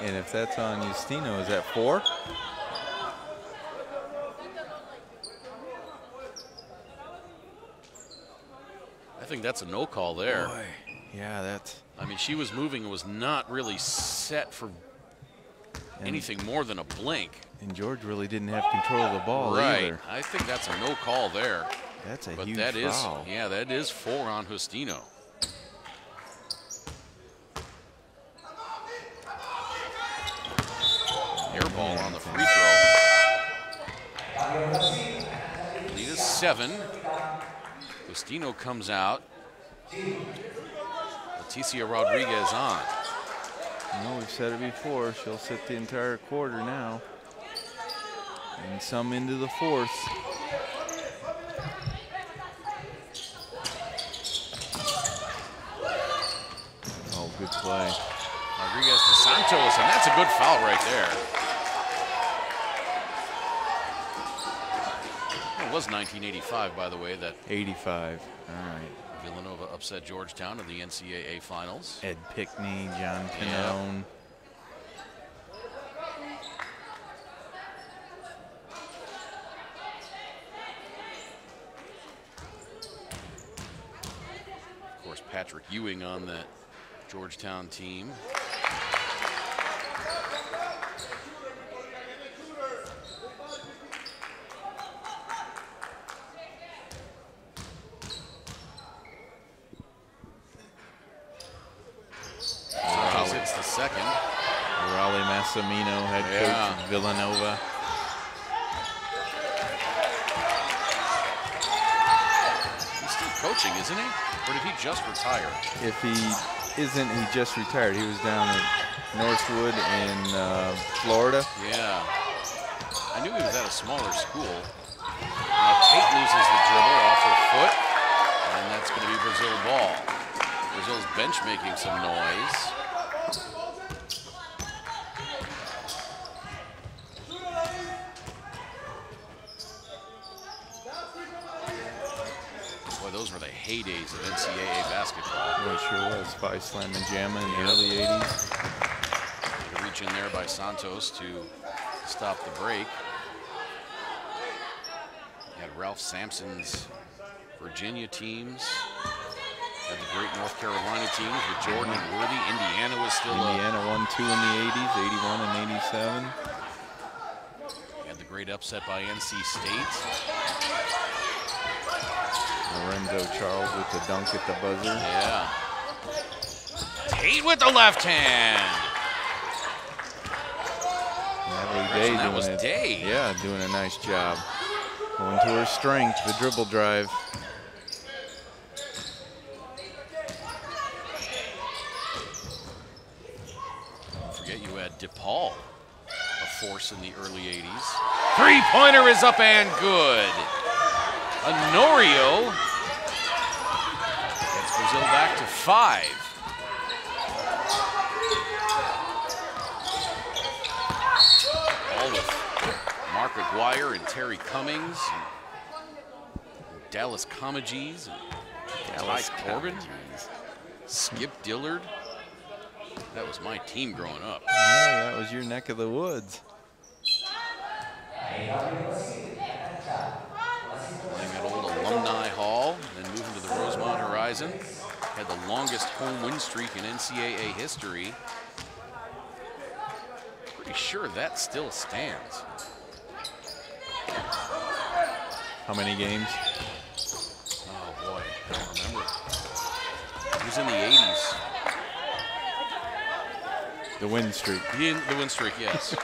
And if that's on Justino, is that 4? I think that's a no call there. Boy. Yeah, that's. I mean, she was moving and was not really set for anything more than a blink. And George really didn't have control of the ball either. I think that's a no call there. That's a But huge that is, foul. yeah, that is 4 on Justino. ball on the free throw. Lead is 7. Costino comes out. Leticia Rodriguez on. No, we've said it before. She'll sit the entire quarter now. And some into the fourth. Oh, good play. Rodriguez to Santos, and that's a good foul right there. It was 1985, by the way, that 85. All right. Villanova upset Georgetown in the NCAA finals. Ed Pickney, John Pannone. Yep. Of course, Patrick Ewing on that Georgetown team. Hits the second. Raleigh Massimino, head coach of Villanova. He's still coaching, isn't he? Or did he just retire? If he isn't, he just retired. He was down at Northwood in Florida. Yeah. I knew he was at a smaller school. Now Tate loses the dribble off her foot, and that's going to be Brazil ball. Brazil's bench making some noise. Boy, those were the heydays of NCAA basketball. Well, it sure was. Five Slam and Jamma in the early 80s. A reach in there by Santos to stop the break. You had Ralph Sampson's Virginia teams. Had the great North Carolina teams with Jordan and Worthy. Indiana was still Indiana won 2 in the 80s, 81 and 87. Had the great upset by NC State. Lorenzo Charles with the dunk at the buzzer. Yeah. Tate with the left hand. Natalie Day That doing was it. Day. Yeah, doing a nice job. Going to her strength, the dribble drive. Don't forget you had DePaul, a force in the early 80s. Three-pointer is up and good. Honorio gets Brazil back to 5. All with Mark McGuire and Terry Cummings, and Dallas Comegys, and Ty Corbin, Skip Dillard. That was my team growing up. Yeah, that was your neck of the woods. Playing at old Alumni Hall, then moving to the Rosemont Horizon. Had the longest home win streak in NCAA history. Pretty sure that still stands. How many games? Oh boy, I don't remember. It was in the 80s. The win streak. The win streak, yes.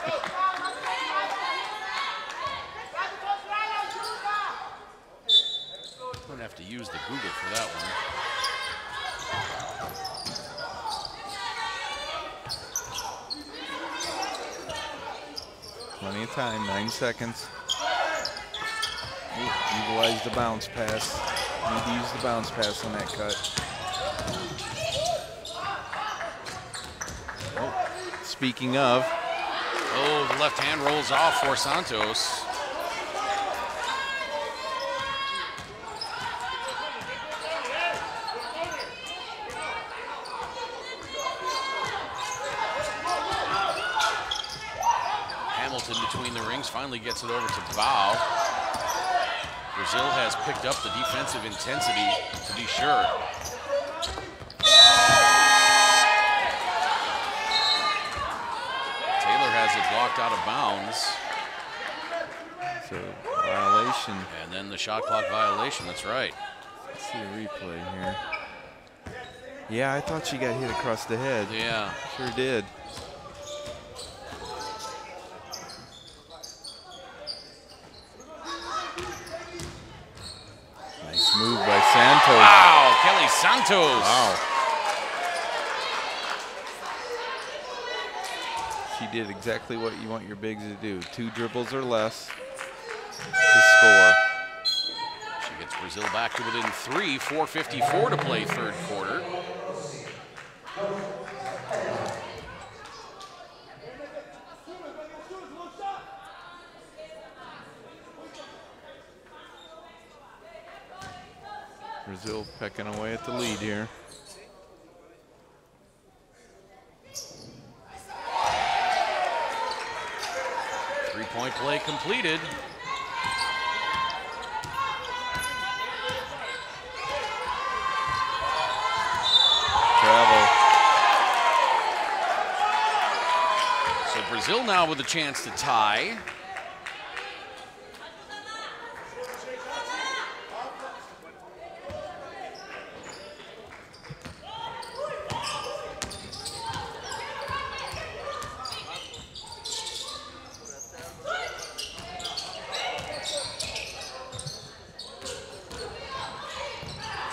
Don't have to use the Google for that one. Plenty of time, 9 seconds. Ooh, utilize the bounce pass. Need to use the bounce pass on that cut. Oh, speaking of. Oh, the left hand rolls off for Santos. Hamilton between the rings finally gets it over to Bow. Brazil has picked up the defensive intensity, to be sure. Taylor has it blocked out of bounds. So, violation. And then the shot clock violation, that's right. Let's see a replay here. Yeah, I thought she got hit across the head. Yeah. Sure did. Santos. Wow, Kelly Santos. Wow. She did exactly what you want your bigs to do. 2 dribbles or less to score. She gets Brazil back to within 3, 4:54 to play third quarter. Brazil pecking away at the lead here. Three-point play completed. Travel. So Brazil now with a chance to tie.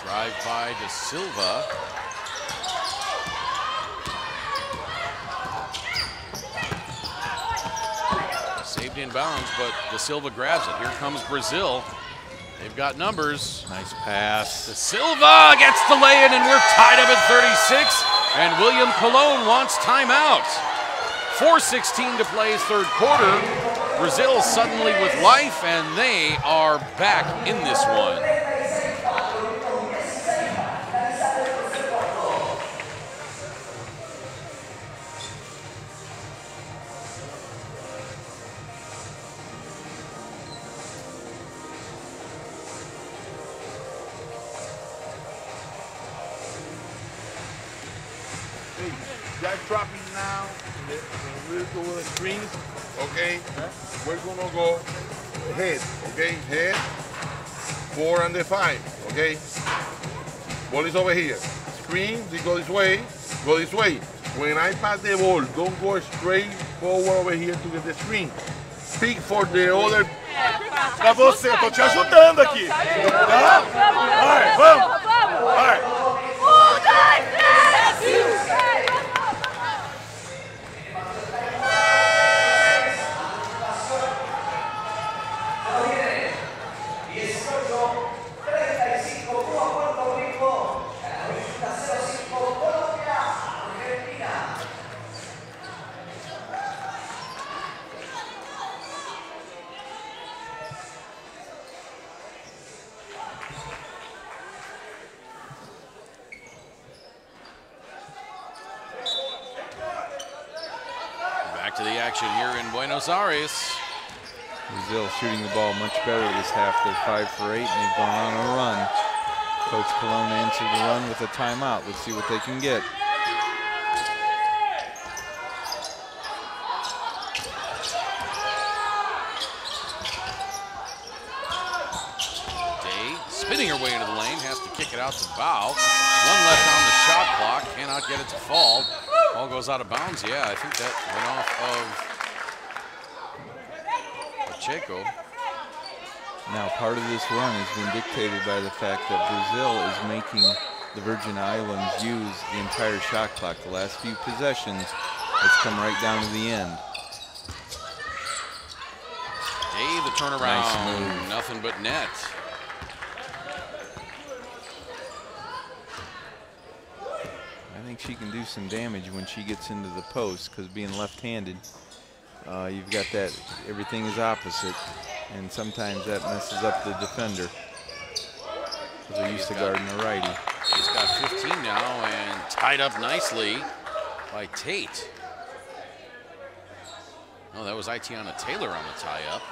Drive by De Silva. Saved inbounds, but De Silva grabs it. Here comes Brazil. They've got numbers. Nice pass. De Silva gets the lay-in, and we're tied up at 36. And William Colon wants timeout. 4:16 to play third quarter. Brazil suddenly with life, and they are back in this one. Hey, Jack dropping now. We're doing the screens, okay? We're gonna go head, okay? Head, 4 and the 5, okay? Ball is over here. Screen, they go this way, go this way. When I pass the ball, don't go straight forward over here to get the screen. Pick for the other. Pra você, tô te ajudando aqui. Tá? Vai, vamos. Vai. Back to the action here in Buenos Aires. Brazil shooting the ball much better this half. They're 5 for 8, and they've gone on a run. Coach Colon answered the run with a timeout. Let's see what they can get. Day spinning her way into the lane, has to kick it out to Bow. One left on the shot clock, cannot get it to fall. Ball goes out of bounds. Yeah, I think that went off of Pacheco. Now, part of this run has been dictated by the fact that Brazil is making the Virgin Islands use the entire shot clock. The last few possessions, it's come right down to the end. Day, the turnaround, Nice move. nothing but net. I think she can do some damage when she gets into the post, because being left-handed, you've got that, everything is opposite, and sometimes that messes up the defender, because they're used to guarding a righty. He's got 15 now and tied up nicely by Tate. Oh, that was Itiana Taylor on the tie-up.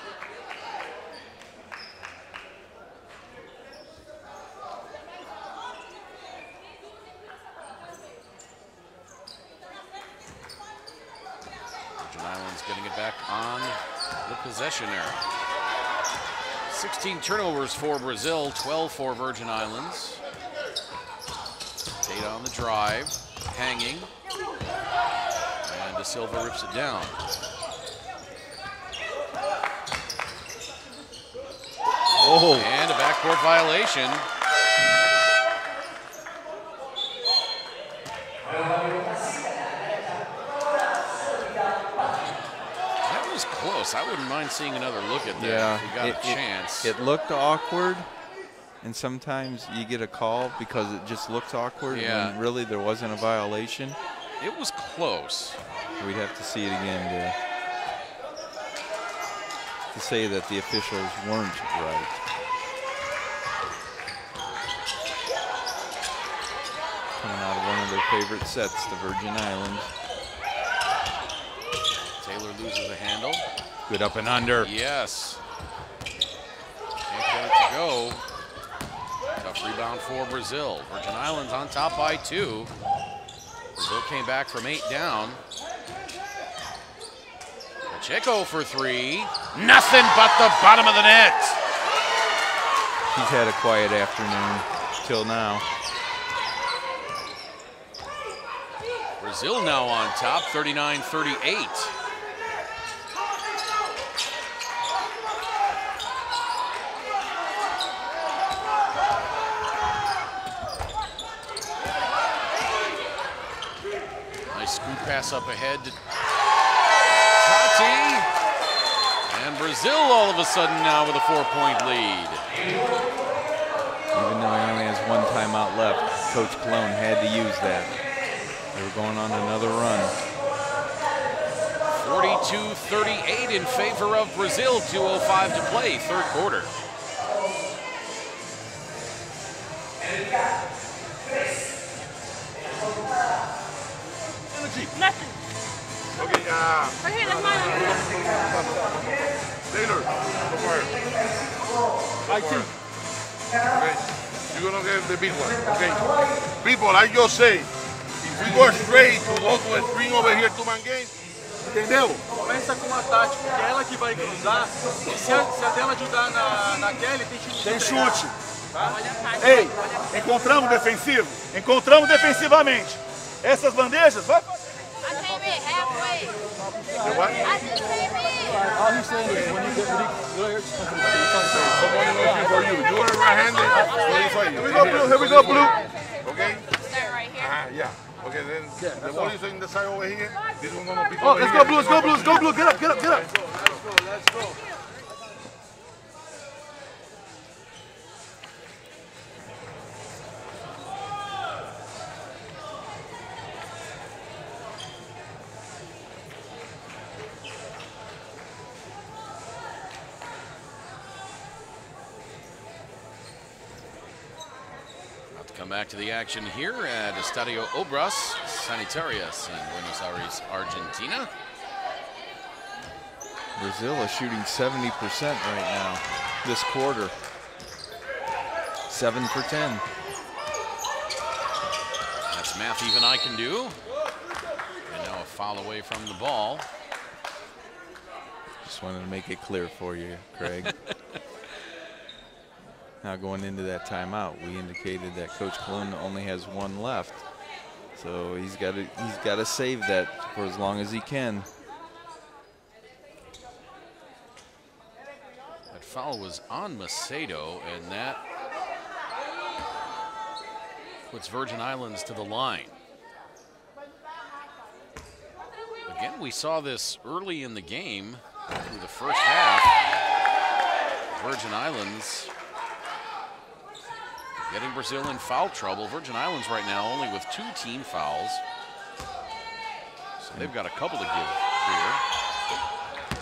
Islands getting it back on the possession arrow. 16 turnovers for Brazil, 12 for Virgin Islands. Tate on the drive, hanging, and De Silva rips it down. Oh, And a backcourt violation. close. I wouldn't mind seeing another look at that. Yeah, if we got a chance. It looked awkward, and sometimes you get a call because it just looks awkward. Yeah. When really there wasn't a violation. It was close. We'd have to see it again to say that the officials weren't right. Coming out of one of their favorite sets, the Virgin Islands. Taylor loses the handle. Good up and under. Yes. Can't get it to go. Tough rebound for Brazil. Virgin Islands on top by 2. Brazil came back from 8 down. Pacheco for 3. Nothing but the bottom of the net. He's had a quiet afternoon till now. Brazil now on top, 39-38. Nice scoop pass up ahead to Tati. And Brazil all of a sudden now with a 4-point lead. Even though he only has 1 timeout left, Coach Cologne had to use that. They were going on another run. 42-38 in favor of Brazil, 2:05 to play, 3rd quarter. Nothing. Okay, Right here, that's mine. Taylor, go for it. Okay, you're gonna get the big one, okay? People, I just say, if we go straight to go to a screen over here, 2-man game, Entendeu? Começa com uma tática, que é ela que vai cruzar. E se a dela ajudar na Kelly, tem chute. Tem chute. Tá? Ei, encontramos defensivo? Encontramos defensivamente. Essas bandejas, vai fazer. I came in halfway. the what? I just came in. All he's saying is when you get Someone looking for you. You are right-handed. Waiting for you. Here we go, Blue. Here we go, Blue. Okay? Start right here. Yeah. Okay, then the ball is in the side over here. This one gonna be Oh, over let's here. go, Blue. Let's go, Blue. Let's go, Blue. Get up, get up, get up. Let's go. Come back to the action here at Estadio Obras Sanitarias in Buenos Aires, Argentina. Brazil is shooting 70% right now this quarter. 7 for 10. That's math even I can do. And now a foul away from the ball. Just wanted to make it clear for you, Craig. Now going into that timeout, we indicated that Coach Cologne only has 1 left, so he's got to save that for as long as he can. That foul was on Macedo, and that puts Virgin Islands to the line. Again, we saw this early in the game through the first half. Virgin Islands getting Brazil in foul trouble. Virgin Islands right now only with 2 team fouls. So they've got a couple to give here.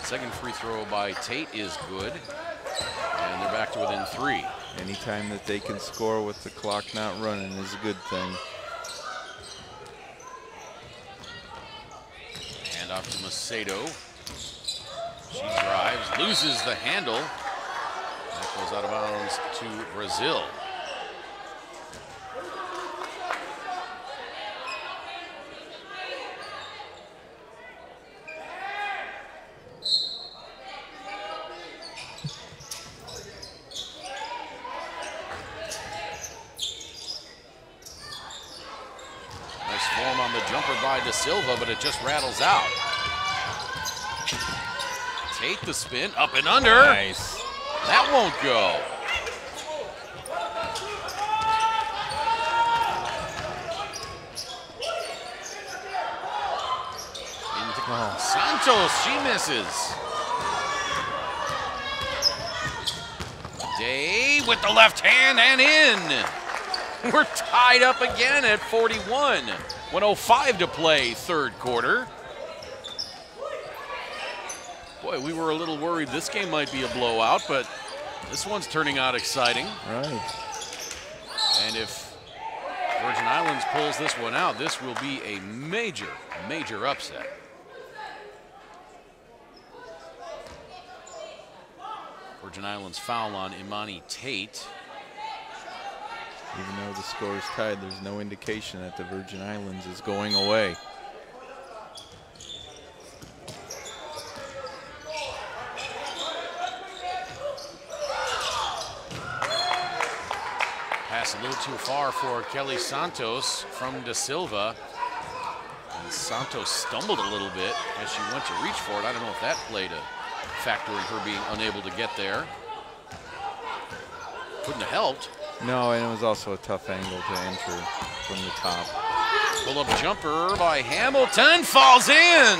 Second free throw by Tate is good. And they're back to within 3. Anytime that they can score with the clock not running is a good thing. Hand off to Macedo. She drives, loses the handle. That goes out of bounds to Brazil. By De Silva, but it just rattles out. Tate the spin, up and under. Nice. That won't go. Into Santos, she misses. Day with the left hand and in. We're tied up again at 41. 1:05 to play, third quarter. Boy, we were a little worried this game might be a blowout, but this one's turning out exciting. Right. And if Virgin Islands pulls this one out, this will be a major, major upset. Virgin Islands foul on Imani Tate. Even though the score is tied, there's no indication that the Virgin Islands is going away. Pass a little too far for Kelly Santos from Da Silva. And Santos stumbled a little bit as she went to reach for it. I don't know if that played a factor in her being unable to get there. Couldn't have helped. No, and it was also a tough angle to enter from the top. Pull-up jumper by Hamilton falls in.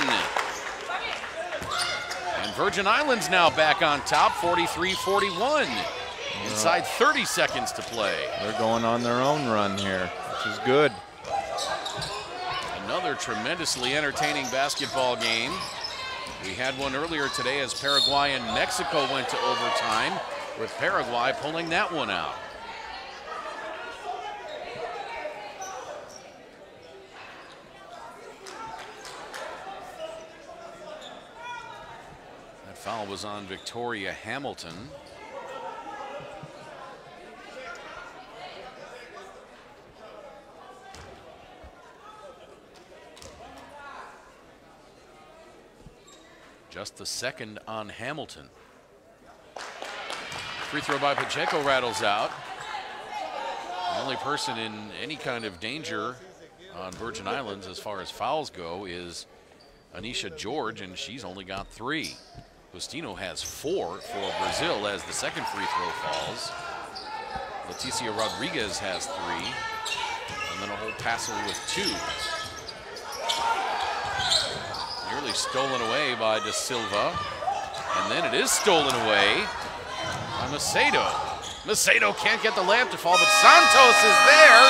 And Virgin Islands now back on top, 43-41. Inside 30 seconds to play. They're going on their own run here, which is good. Another tremendously entertaining basketball game. We had one earlier today as Paraguay and Mexico went to overtime, with Paraguay pulling that one out. That foul was on Victoria Hamilton. Just the second on Hamilton. Free throw by Pacheco rattles out. The only person in any kind of danger on Virgin Islands as far as fouls go is Anisha George, and she's only got 3. Justino has 4 for Brazil as the second free throw falls. Leticia Rodriguez has 3, and then a whole passel with 2. Nearly stolen away by Da Silva. And then it is stolen away by Macedo. Macedo can't get the layup to fall, but Santos is there.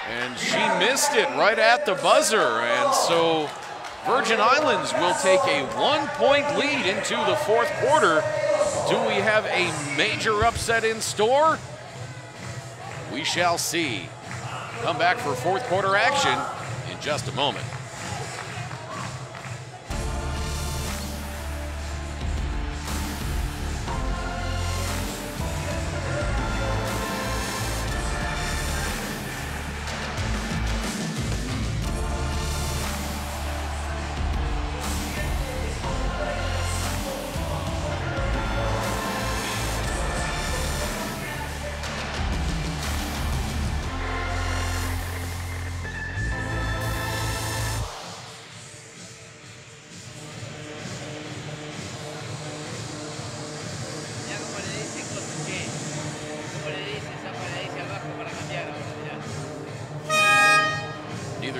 And she missed it right at the buzzer. And so Virgin Islands will take a 1-point lead into the fourth quarter. Do we have a major upset in store? We shall see. Come back for fourth quarter action in just a moment.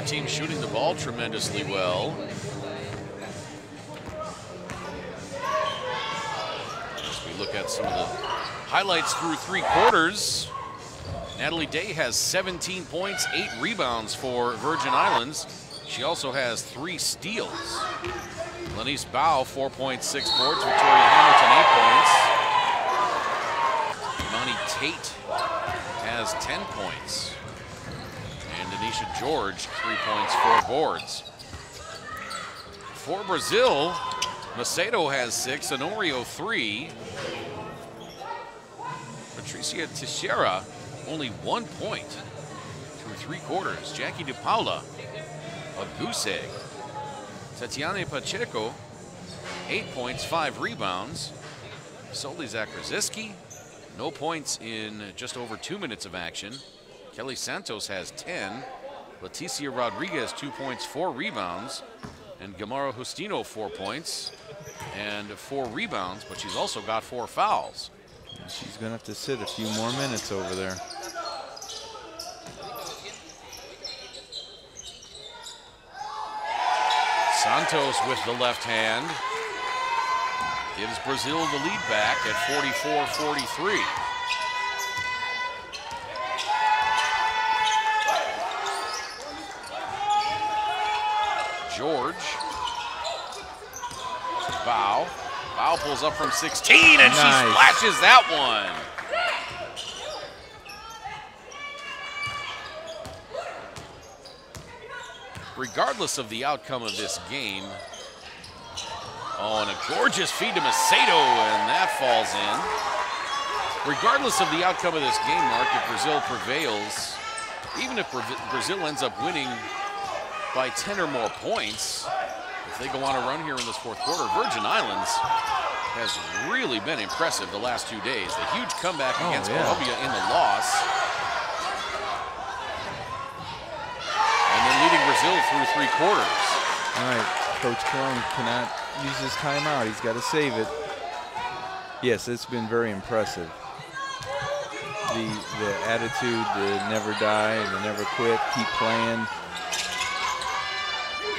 Team shooting the ball tremendously well. As we look at some of the highlights through 3 quarters, Natalie Day has 17 points, 8 rebounds for Virgin Islands. She also has 3 steals. Lenice Bao, 4 points, 6 boards. Victoria Hamilton, 8 points. Imani Tate has 10 points. And Anisha George, 3 points, 4 boards. For Brazil, Macedo has 6, Honorio 3. Patricia Teixeira, only 1 point through 3 quarters. Jackie DePaula, a goose egg. Tatiana Pacheco, 8 points, 5 rebounds. Soli Zakrzyski, no points in just over 2 minutes of action. Kelly Santos has 10. Leticia Rodriguez, 2 points, 4 rebounds. And Gamara Justino, 4 points and 4 rebounds, but she's also got 4 fouls. She's going to have to sit a few more minutes over there. Santos with the left hand. gives Brazil the lead back at 44-43. George. Bow. Bow pulls up from 16, and she splashes that one. Regardless of the outcome of this game, oh, and a gorgeous feed to Macedo, and that falls in. Regardless of the outcome of this game, Mark, if Brazil prevails, even if Brazil ends up winning by 10 or more points, if they go on a run here in this fourth quarter, Virgin Islands has really been impressive the last 2 days. The huge comeback against Colombia in the loss. And then leading Brazil through 3 quarters. All right, Coach Cologne cannot use his timeout. He's got to save it. Yes, it's been very impressive. The attitude, the never die, the never quit, keep playing.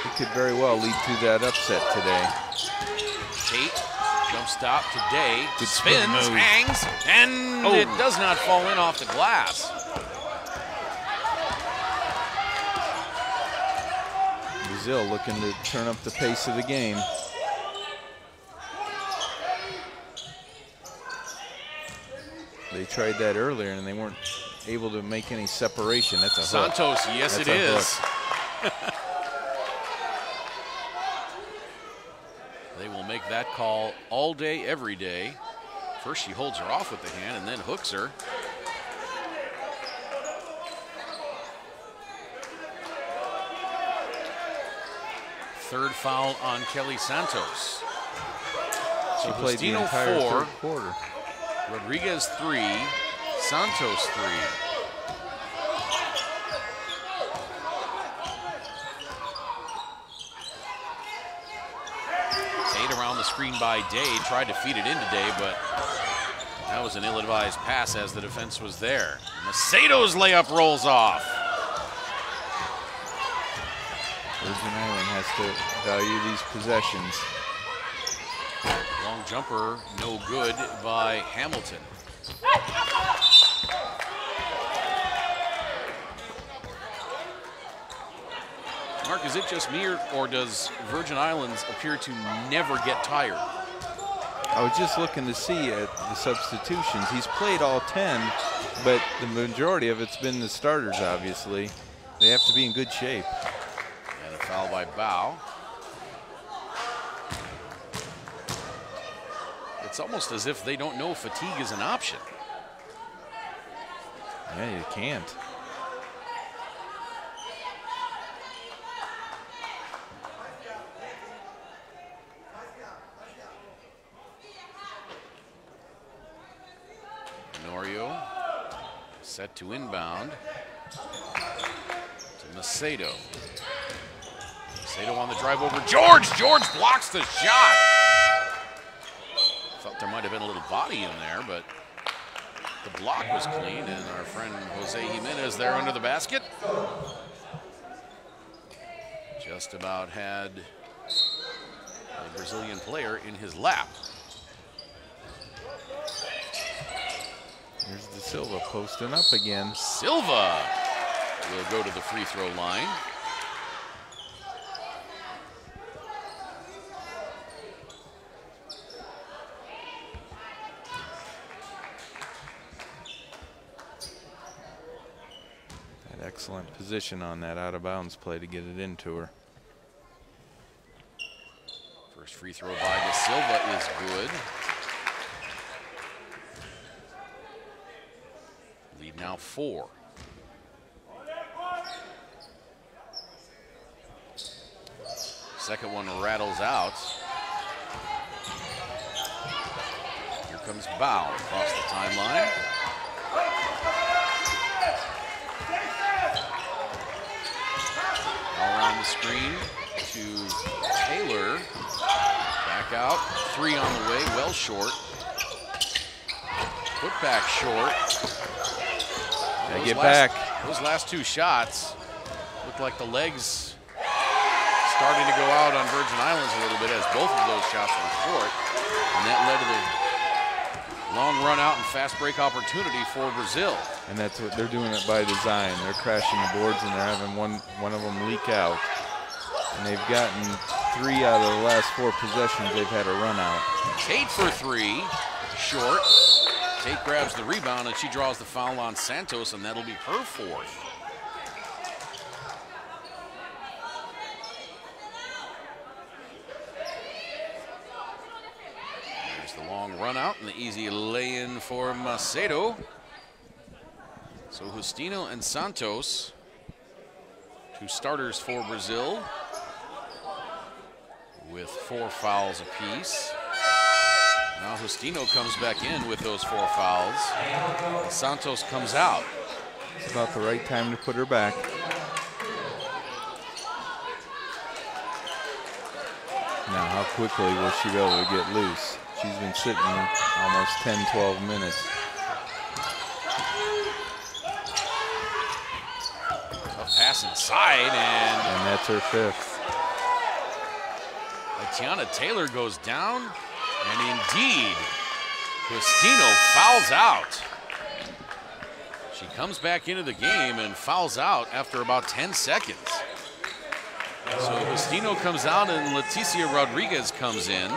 It could very well lead to that upset today. Tate, jump stop today. Good spins, hangs, and it does not fall in off the glass. Brazil looking to turn up the pace of the game. They tried that earlier and they weren't able to make any separation. That's a Santos, hook. yes, That's it is. They will make that call all day, every day. First she holds her off with the hand and then hooks her. Third foul on Kelly Santos. She played the entire third quarter. Rodriguez 3, Santos 3. Tate around the screen by Day, tried to feed it in today, but that was an ill-advised pass as the defense was there. Macedo's layup rolls off. Virgin Island has to value these possessions. Long jumper, no good by Hamilton. Mark, is it just me or does Virgin Islands appear to never get tired? I was just looking to see at the substitutions. He's played all 10, but the majority of it's been the starters, obviously. They have to be in good shape. And a foul by Bow. It's almost as if they don't know fatigue is an option. Yeah, you can't. Norio set to inbound to Macedo. Macedo on the drive over George. George blocks the shot. Thought there might have been a little body in there, but the block was clean, and our friend Jose Jimenez there under the basket just about had a Brazilian player in his lap. Here's De Silva posting up again. Silva will go to the free throw line. Had excellent position on that out of bounds play to get it into her. First free throw by De Silva is good. Lead now 4. Second one rattles out. Here comes Bow across the timeline. All around the screen to Taylor. Back out. 3 on the way, well short. Put back short. Back. Those last 2 shots look like the legs starting to go out on Virgin Islands a little bit as both of those shots were short. And that led to the long run out and fast break opportunity for Brazil. And that's what they're doing it by design. They're crashing the boards and they're having one of them leak out. And they've gotten 3 out of the last 4 possessions they've had a run out. Tate for 3, short. Tate grabs the rebound and she draws the foul on Santos, and that'll be her 4th. There's the long run out and the easy lay-in for Macedo. So Justino and Santos, 2 starters for Brazil, with 4 fouls apiece. Now Justino comes back in with those 4 fouls. And Santos comes out. It's about the right time to put her back. Now, how quickly will she be able to get loose? She's been sitting almost 10, 12 minutes. Tough pass inside, and that's her 5th. Tiana Taylor goes down, and indeed, Justino fouls out. She comes back into the game and fouls out after about 10 seconds. So Justino comes out and Leticia Rodriguez comes in.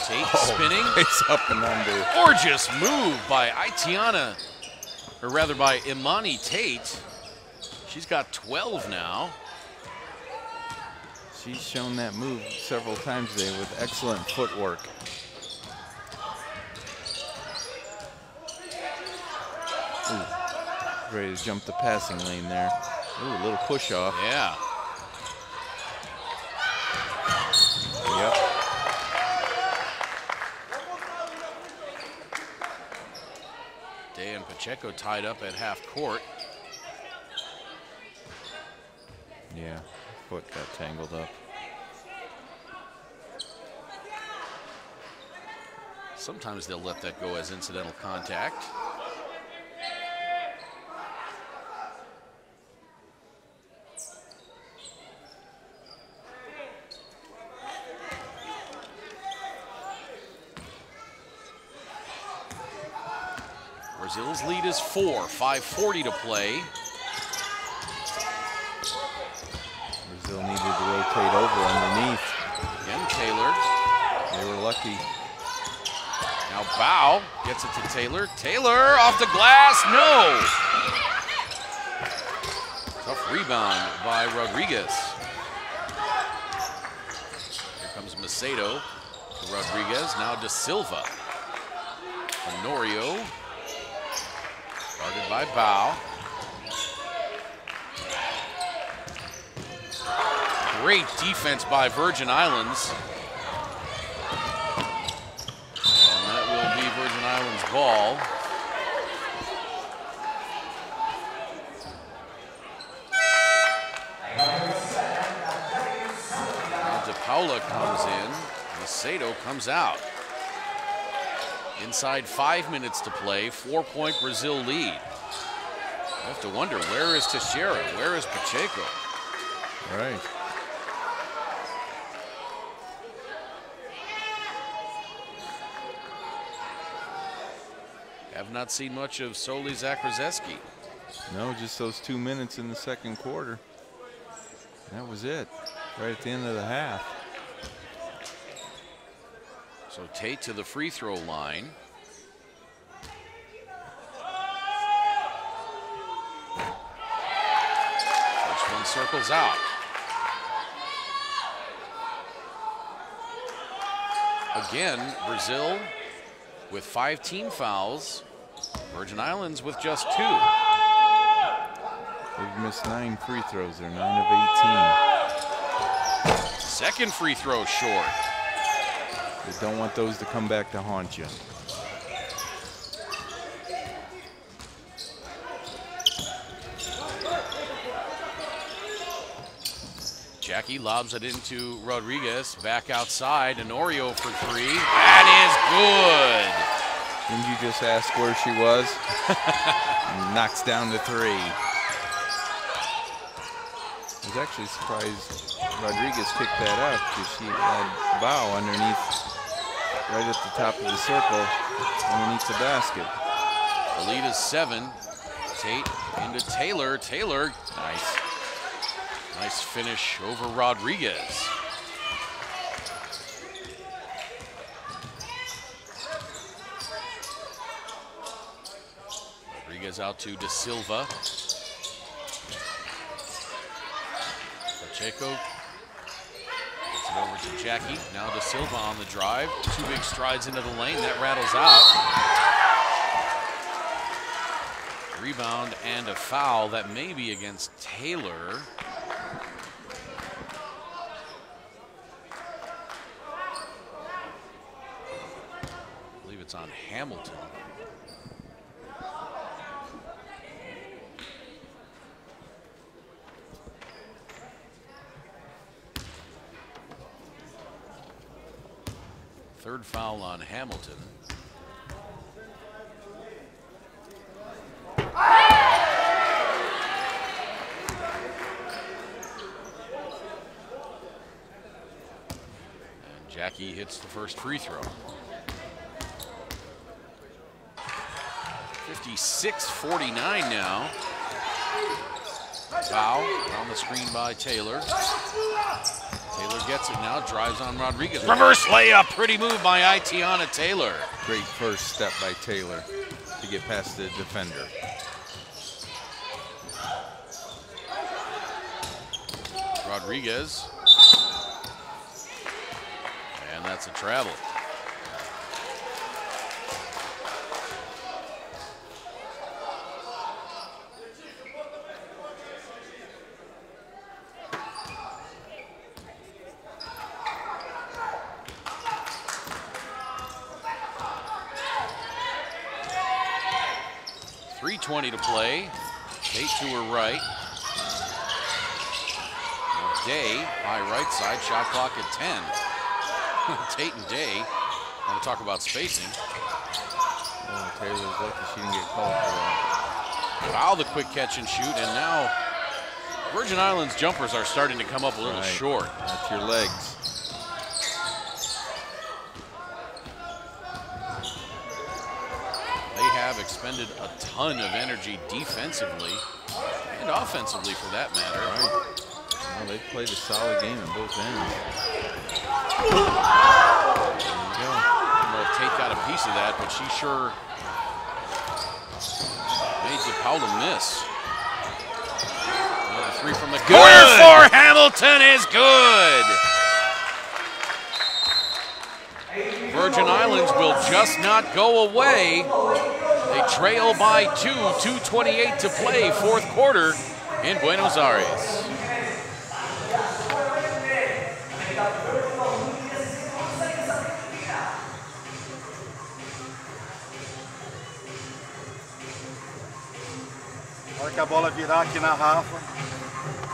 Tate spinning. It's up and under. Gorgeous move by Itiana, or rather by Imani Tate. She's got 12 now. She's shown that move several times today with excellent footwork. Ooh, ready to jump the passing lane there. Ooh, a little push off. Yeah. Yep. Day and Pacheco tied up at half court. Yeah, foot got tangled up. Sometimes they'll let that go as incidental contact. Brazil's lead is 4, 5:40 to play. Brazil needed to rotate over underneath. Again, Taylor. They were lucky. Now Bow gets it to Taylor. Taylor off the glass, no! Tough rebound by Rodriguez. Here comes Macedo to Rodriguez, now De Silva. Honorio, guarded by Bow. Great defense by Virgin Islands. And that will be Virgin Islands ball. Now De Paula comes in. Macedo comes out. Inside 5 minutes to play, 4-point Brazil lead. I have to wonder, where is Teixeira? Where is Pacheco? Right. Have not seen much of Soli Zakrzewski. No, just those 2 minutes in the second quarter. That was it, right at the end of the half. So Tate to the free throw line. First one circles out. Again, Brazil with 5 team fouls. Virgin Islands with just 2. They've missed 9 free throws. They're 9 of 18. Second free throw short. You don't want those to come back to haunt you. Jackie lobs it into Rodriguez. Back outside. Honorio for three. That is good. Didn't you just ask where she was? Knocks down the three. I was actually surprised Rodriguez picked that up because she had Bow underneath, right at the top of the circle, underneath the basket. The lead is 7. Tate into Taylor. Taylor, nice. Nice finish over Rodriguez. Rodriguez out to De Silva. Pacheco gets it over to Jackie. Now De Silva on the drive. 2 big strides into the lane. That rattles out. Rebound and a foul that may be against Taylor. I believe it's on Hamilton. Third foul on Hamilton. And Jackie hits the first free throw. 56-49 now. Foul on the screen by Taylor. Taylor gets it now, drives on Rodriguez. Reverse layup, pretty move by Itiana Taylor. Great first step by Taylor to get past the defender. Rodriguez. And that's a travel. .320 to play. Tate to her right. Now Day, high right side, shot clock at 10. Tate and Day want to talk about spacing. Oh, Taylor's lucky she didn't get called for that. Foul the quick catch and shoot, and now Virgin Islands jumpers are starting to come up a little short. That's your legs. They have expended a ton of energy defensively and offensively for that matter. Right. Well, they've played a solid game on both ends. There you go. I don't know if Tate got a piece of that, but she sure made DePaula miss. Another three from the corner for Hamilton is good. Virgin Islands will just not go away. They trail by 2:28 to play, fourth quarter in Buenos Aires. Na hora que a bola virar aqui na Rafa,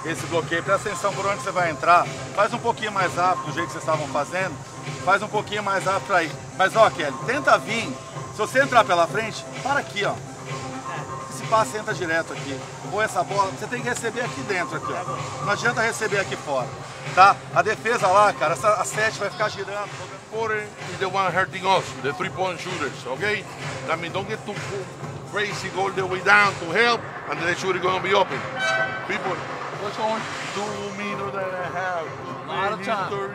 esse bloqueio, presta atenção por onde você vai entrar. Faz um pouquinho mais rápido, do jeito que vocês estavam fazendo. Faz um pouquinho mais rápido aí. Mas ó, Kelly, tenta vir. Se você entrar pela frente, para aqui, ó. Esse passe entra direto aqui. Ou essa bola, você tem que receber aqui dentro, aqui, ó. Não adianta receber aqui fora, tá? A defesa lá, cara, a 7 vai ficar girando. Quarter is the one hurting us, the three-point shooters, okay? That means don't get too crazy, go all the way down to help, and then the shooter gonna be open. People, What's going? 2 minutes and a half. A lot of time.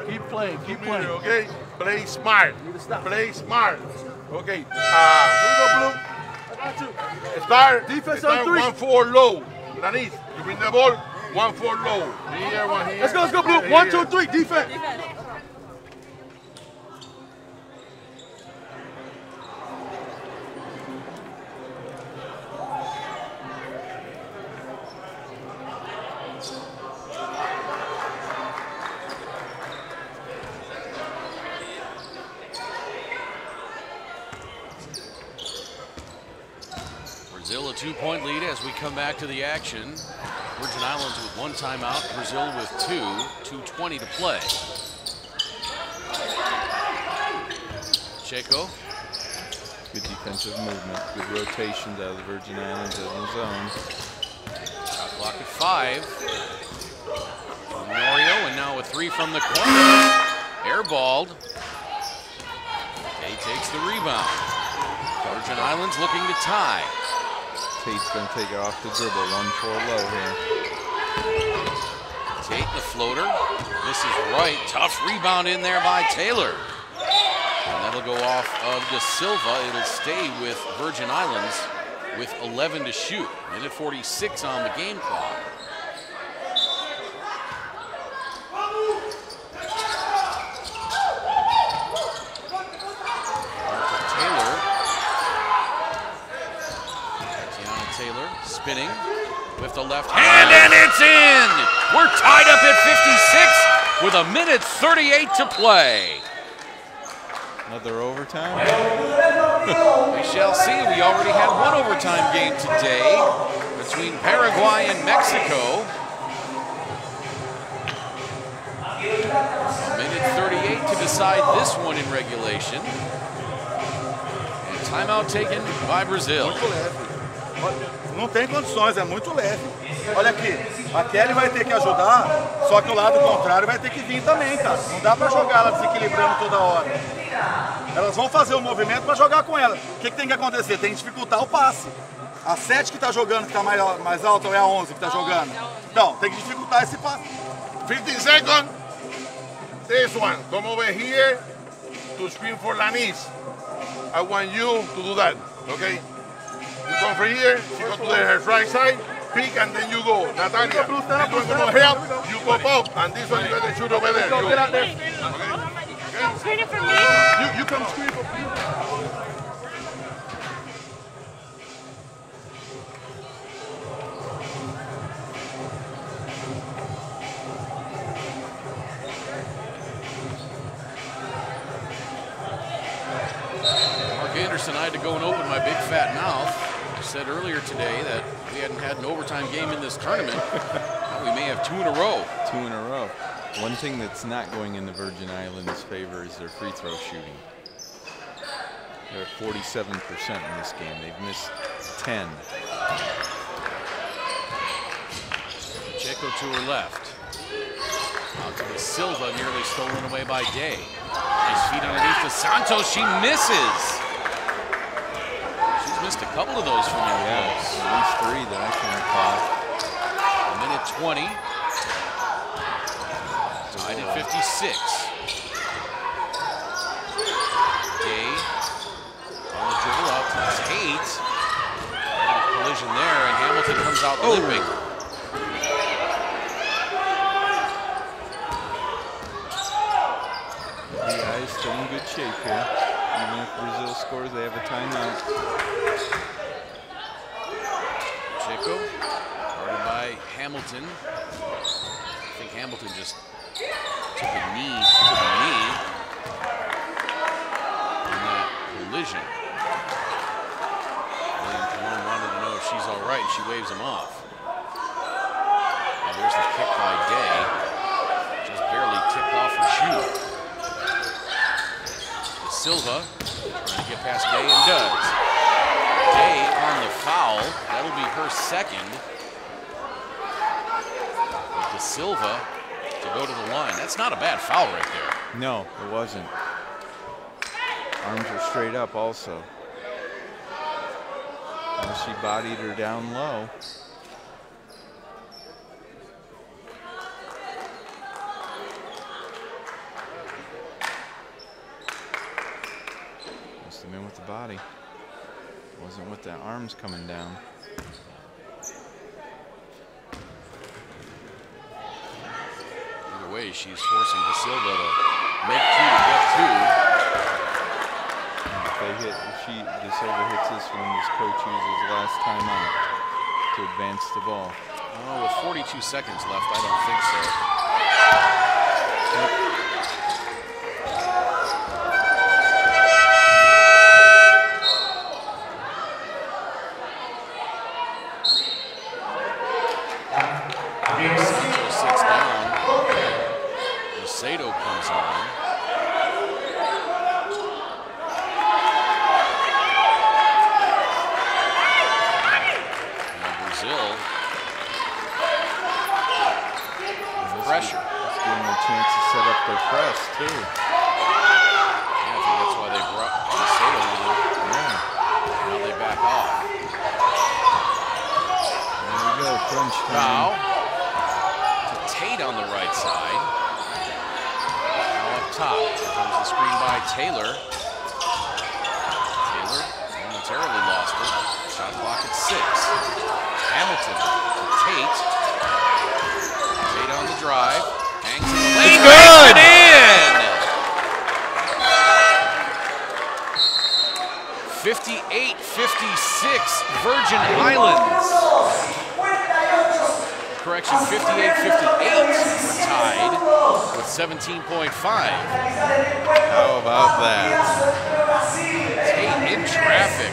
Keep playing, keep playing. Okay? Play smart. Play smart. Okay. Here we go, Blue. I got you. Start. Defense start on 3. 1-4 low. Underneath. You bring the ball. 1-4 low. Here, one here. Let's go, Blue. 1, 2, 3. Defense. Brazil a 2-point lead as we come back to the action. Virgin Islands with 1 timeout, Brazil with 2, 2:20 to play. Checo. Good defensive movement, good rotations out of the Virgin Islands in the zone. Shot clock at 5. Norio, and now a 3 from the corner. Airballed. Day takes the rebound. Virgin Islands looking to tie. Tate's going to take it off the dribble, 1-4 low here. Tate the floater. This is right. Tough rebound in there by Taylor. And that'll go off of De Silva. It'll stay with Virgin Islands with 11 to shoot. Minute 46 on the game clock. Taylor spinning with the left hand, and it's in! We're tied up at 56 with 1:38 to play. Another overtime? We shall see. We already had one overtime game today between Paraguay and Mexico. 1:38 to decide this one in regulation. And timeout taken by Brazil. Não tem condições, é muito leve. Olha aqui, a Kelly vai ter que ajudar, só que o lado contrário vai ter que vir também, cara. Não dá pra jogar ela desequilibrando toda hora. Elas vão fazer o movimento pra jogar com ela. O que tem que acontecer? Tem que dificultar o passe. A 7 que tá jogando, que tá mais alta, ou é a 11 que tá jogando? Então, tem que dificultar esse passe. 15 seconds. This one. Come over here to screen for Lanis. I want you to do that, okay? You come from here, you go to the right side, pick, and then you go. Natalia, this one gonna help, you pop up, and this one you gotta shoot over there. Go. Screen it for me. You come screen for me. Anderson, I had to go and open my big fat mouth. I said earlier today that we hadn't had an overtime game in this tournament. We may have 2 in a row. 2 in a row. One thing that's not going in the Virgin Islands' favor is their free throw shooting. They're 47% in this game. They've missed 10. Checo to her left. Out to the Silva, nearly stolen away by Day. Nice feet underneath the Santos. She misses. Missed a couple of those from there. Yeah, at least 3 that I can recall. 1:20. Tied at 56. Day on the dribble out to Tate. Collision there, and Hamilton comes out limping. The guys still in good shape here. Even if Brazil scores, they have a timeout. Checo, guarded by Hamilton. I think Hamilton just took a knee to the knee in that collision. William Colon wanted to know if she's all right, and she waves him off. And there's the kick by Day. Just barely tipped off her shoe. Silva trying to get past Day, and does. Day on the foul. That'll be her second. But De Silva to go to the line. That's not a bad foul right there. No, it wasn't. Arms are straight up also. Well, she bodied her down low. In with the body. Wasn't with the arms coming down. Either way, she's forcing De Silva to make 2 to get 2. If De Silva hits this one, this coach uses last time out to advance the ball. Oh, with 42 seconds left, I don't think so. Yep. Brazil. Pressure. Let's give them a chance to set up their press, too. Yeah, I think that's why they brought Macedo on. Yeah. Now they back off. There we go, crunch time. Now to Tate on the right side. Now up top. Here comes the screen by Taylor. Taylor momentarily lost it. Shot clock at 6. Hamilton to Tate. Tate on the drive. Hangs in the lane. Good! In! 58-56, Virgin Islands. Correction, 58-58. We're tied with 17.5. How about that? Tate in traffic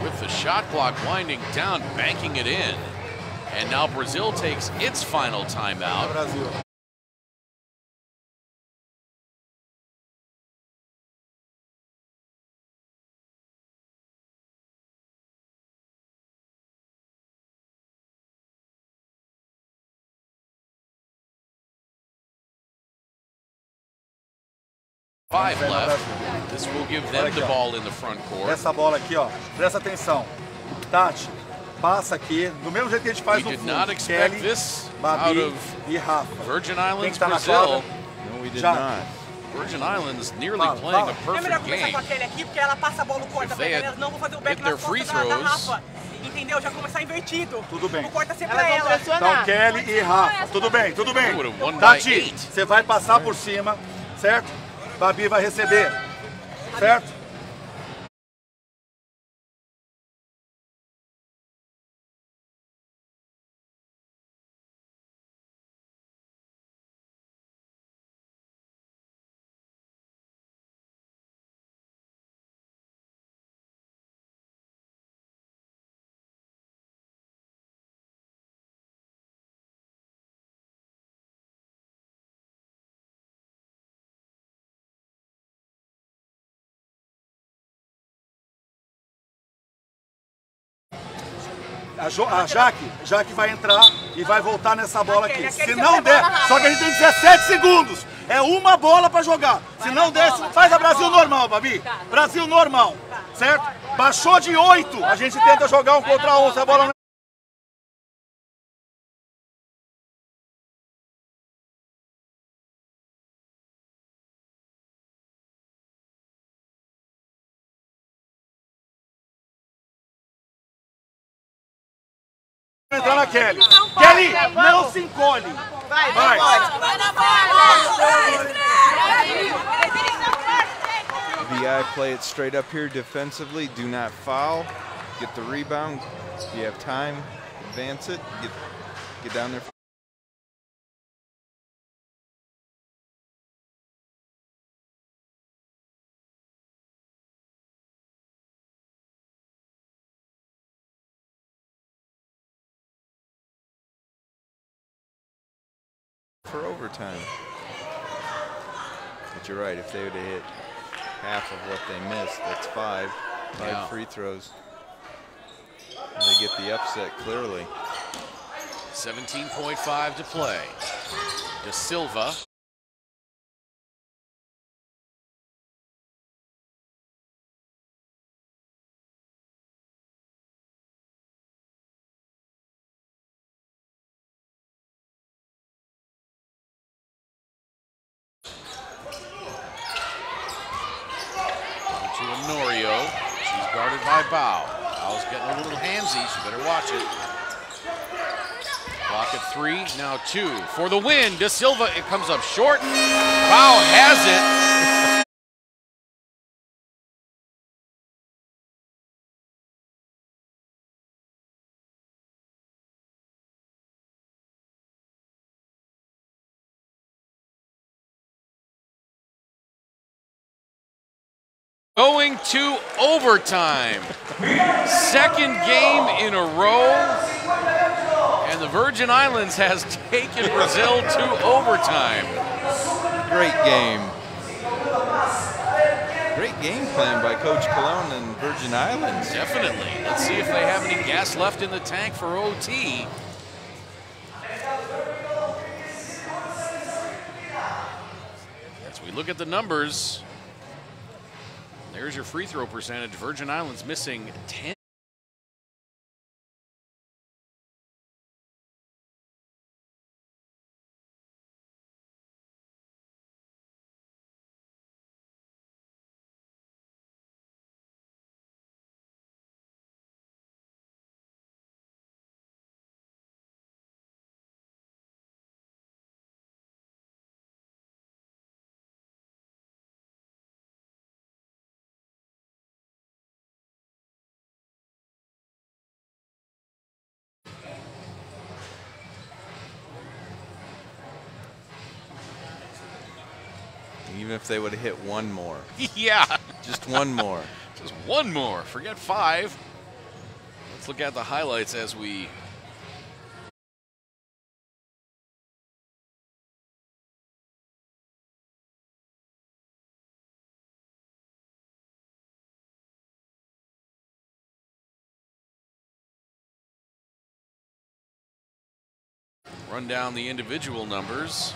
with the shot clock winding down, banking it in. And now Brazil takes its final timeout. Brasil. Five left. This will give them the ball in the front court. Essa bola aqui, ó. Presta atenção. Tati, passa aqui, do mesmo jeito que a gente faz We no did not fundo. expect Kelly, this out Babi of e Rafa. Virgin Islands, tá na Brazil. No, we did Já. not. Virgin Islands nearly Fala, playing fala. a É perfect melhor começar game. com a Kelly aqui, porque ela passa a bola, o corta, If they pega had elas não vão fazer o back hit nas their free costas da throws. Rafa. Entendeu? Já começar invertido. Tudo bem. O corta ser Elas pra vão ela. pressionar. Então, Kelly e Rafa. Tudo bem, tudo bem. They would have won by Tati, 8. você vai passar por cima, certo? Babi vai receber, certo? A Jaque vai entrar e vai voltar nessa bola aqui. Se não der, só que a gente tem 17 segundos. É uma bola para jogar. Se não der, faz a Brasil normal, Babi. Brasil normal, certo? Baixou de 8, a gente tenta jogar 1 contra 1. Se a bola não... entrar na Kelly. Kelly, não se encolhe. Vai. VI play it straight up here defensively. Do not foul. Get the rebound. If you have time, advance it. Get down there. For overtime. But you're right, if they would have hit half of what they missed, that's 5 Yeah. free throws. And they get the upset clearly. 17.5 to play. De Silva. To Honorio. She's guarded by Bao. Bao's getting a little handsy. She better watch it. Clock at 3, now 2. For the win, De Silva, it comes up short. Bao has it. Going to overtime. Second game in a row. And the Virgin Islands has taken Brazil to overtime. Great game. Great game plan by Coach Cologne and Virgin Islands. Definitely. Let's see if they have any gas left in the tank for OT. As we look at the numbers, there's your free throw percentage. Virgin Islands missing 10. Even if they would have hit one more. Yeah. Just one more. Just one more. Forget 5. Let's look at the highlights as we run down the individual numbers.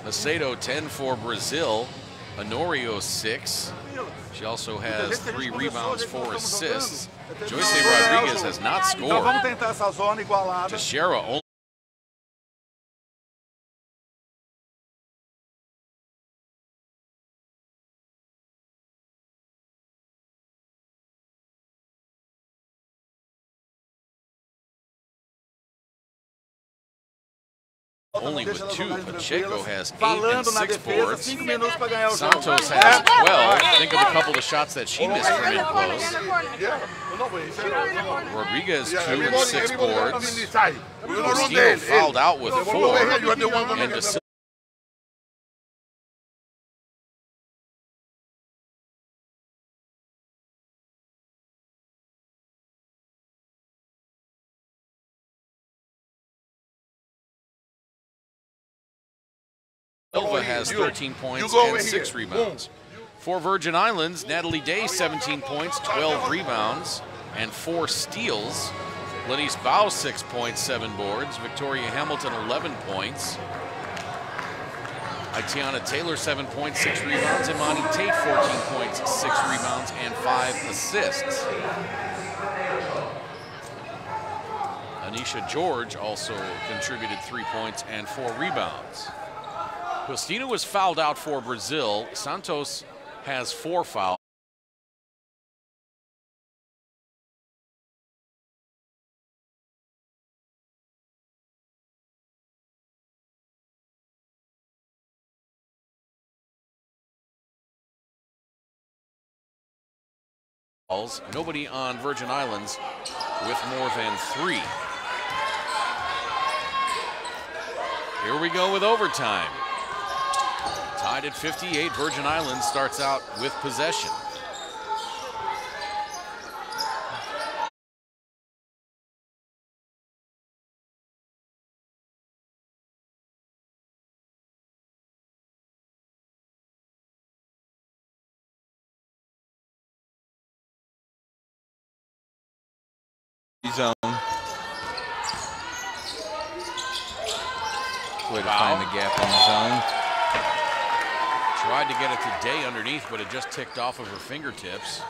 Macedo 10 for Brazil. Honorio 6. She also has 3 rebounds, 4 assists. Joyce Rodriguez has not scored. Então vamos tentar essa zona igualada. Teixeira only. Only with 2. Pacheco has 8 and 6 boards. Santos has 12. Think of a couple of shots that she missed from in close. Rodriguez 2 and 6 boards. Castillo fouled out with 4. And De Silva has 13 points and 6 rebounds. For Virgin Islands, Natalie Day 17 points, 12 rebounds, and 4 steals. Lenise Bao 6 points, 7 boards. Victoria Hamilton 11 points. Itiana Taylor 7 points, 6 rebounds. Imani Tate 14 points, 6 rebounds, and 5 assists. Anisha George also contributed 3 points and 4 rebounds. Costina was fouled out for Brazil. Santos has 4 fouls. Nobody on Virgin Islands with more than 3. Here we go with overtime. Tied at 58, Virgin Islands starts out with possession. Zone. Way to find the gap in the zone. Tried to get it to Day underneath, but it just ticked off of her fingertips.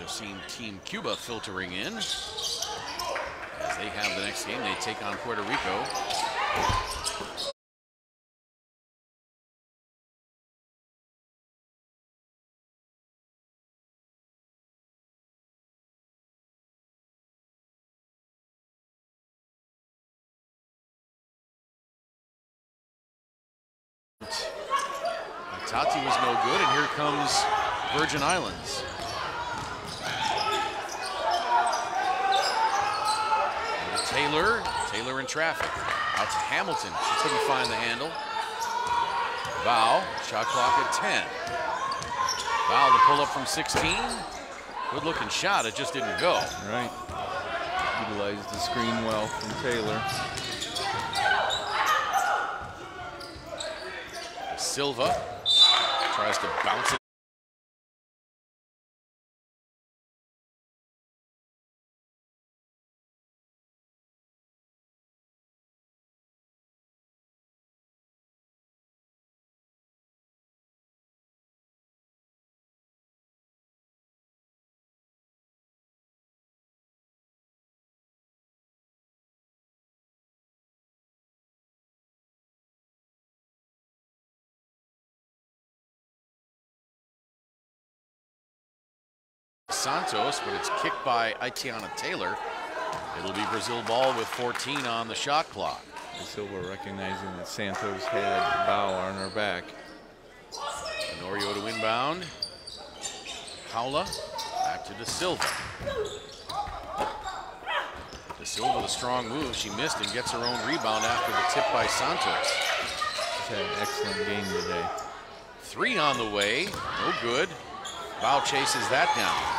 Seen Team Cuba filtering in as they have the next game. They take on Puerto Rico. Tati was no good, and here comes Virgin Islands. Taylor in traffic. Out to Hamilton. She couldn't find the handle. Val, shot clock at 10. Val to pull up from 16. Good looking shot, it just didn't go. Right. Utilized the screen well from Taylor. Silva tries to bounce it. Santos, but it's kicked by Aitiana Taylor. It'll be Brazil ball with 14 on the shot clock. Silva recognizing that Santos had Bao on her back. Norio to inbound. Paula back to De Silva. De Silva, the strong move. She missed and gets her own rebound after the tip by Santos. She's had an excellent game today. 3 on the way, no good. Bao chases that down.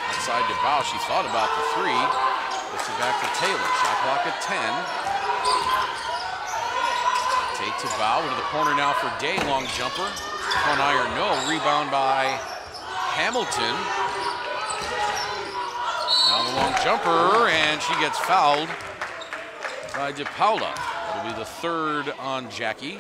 Outside to Bao, she thought about the 3. Puts it back to Taylor. Shot clock at 10. Tate to Bao into the corner now for Day. Long jumper. Front iron, no. Rebound by Hamilton. Now the long jumper, and she gets fouled by De Paula. It'll be the 3rd on Jackie.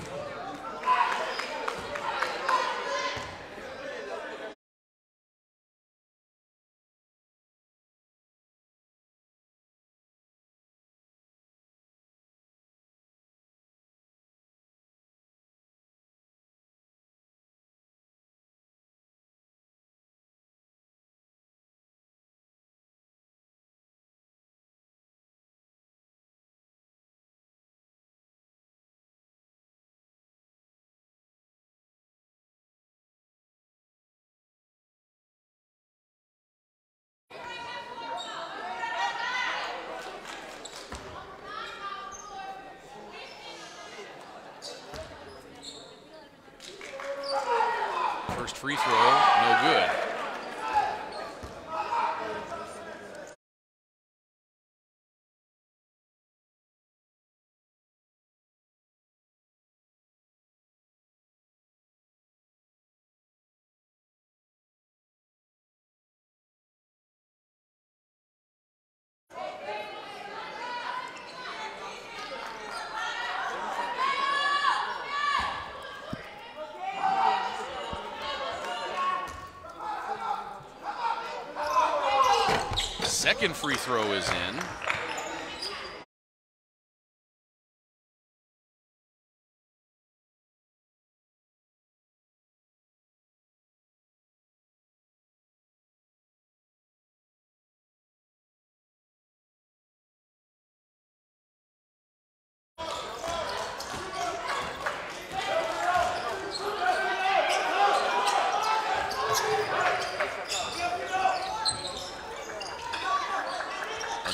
First free throw, no good. Second free throw is in.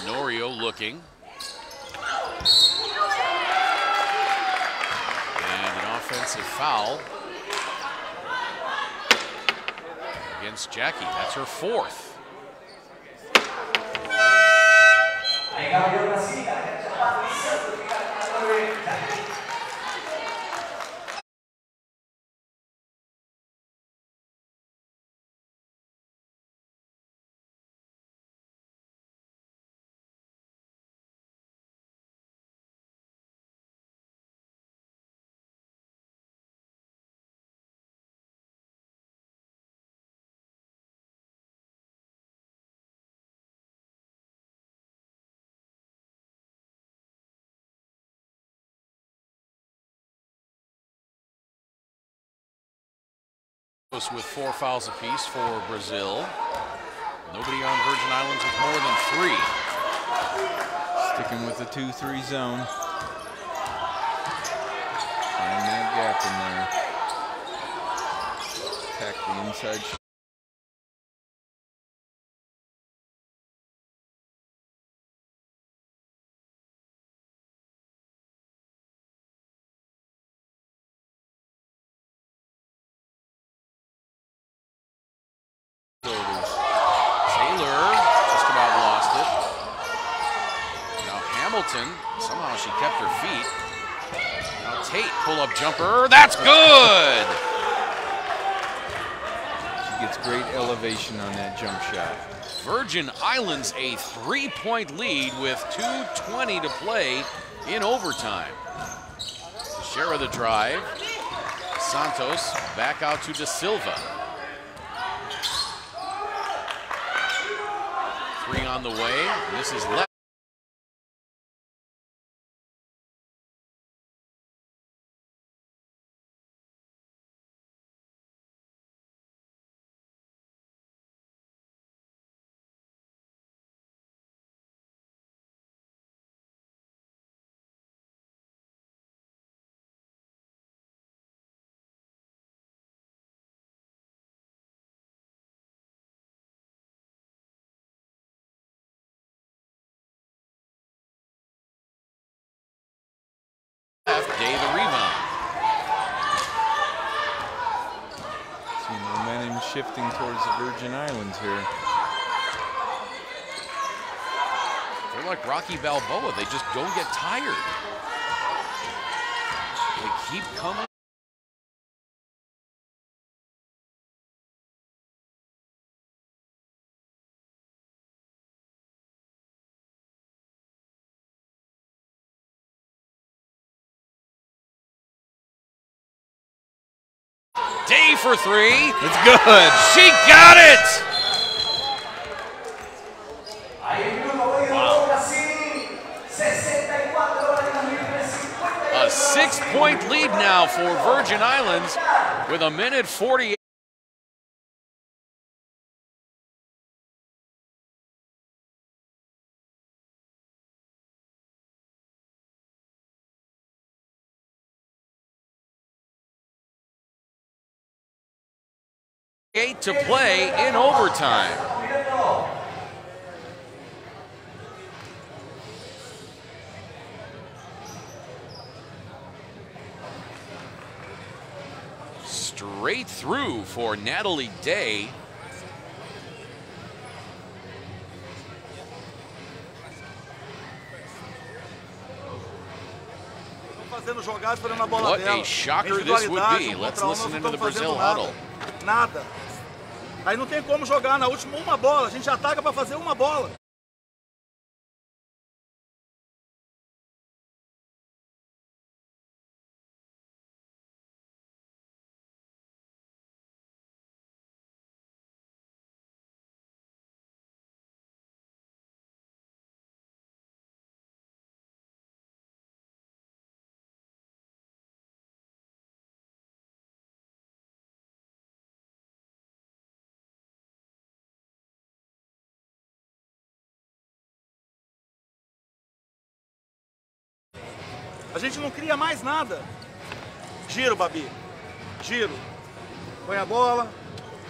Norio looking. And an offensive foul against Jackie. That's her 4th. With 4 fouls apiece for Brazil. Nobody on Virgin Islands with more than 3. Sticking with the 2-3 zone. Find that gap in there. Attack the inside. Somehow she kept her feet. Now Tate, pull-up jumper. That's good! She gets great elevation on that jump shot. Virgin Islands a 3-point lead with 2:20 to play in overtime. Teixeira the drive. Santos back out to Da Silva. 3 on the way. This is left. Day the rebound. See momentum shifting towards the Virgin Islands here. They're like Rocky Balboa. They just don't get tired. They keep coming. Day for 3. It's good. She got it! Wow. A 6-point lead now for Virgin Islands with 1:48. To play in overtime. Straight through for Natalie Day. What a shocker this would be. Let's listen into the Brazil huddle. Nada. Aí não tem como jogar na última uma bola. A gente ataca para fazer uma bola. A gente não cria mais nada. Giro, Babi. Giro. Põe a bola,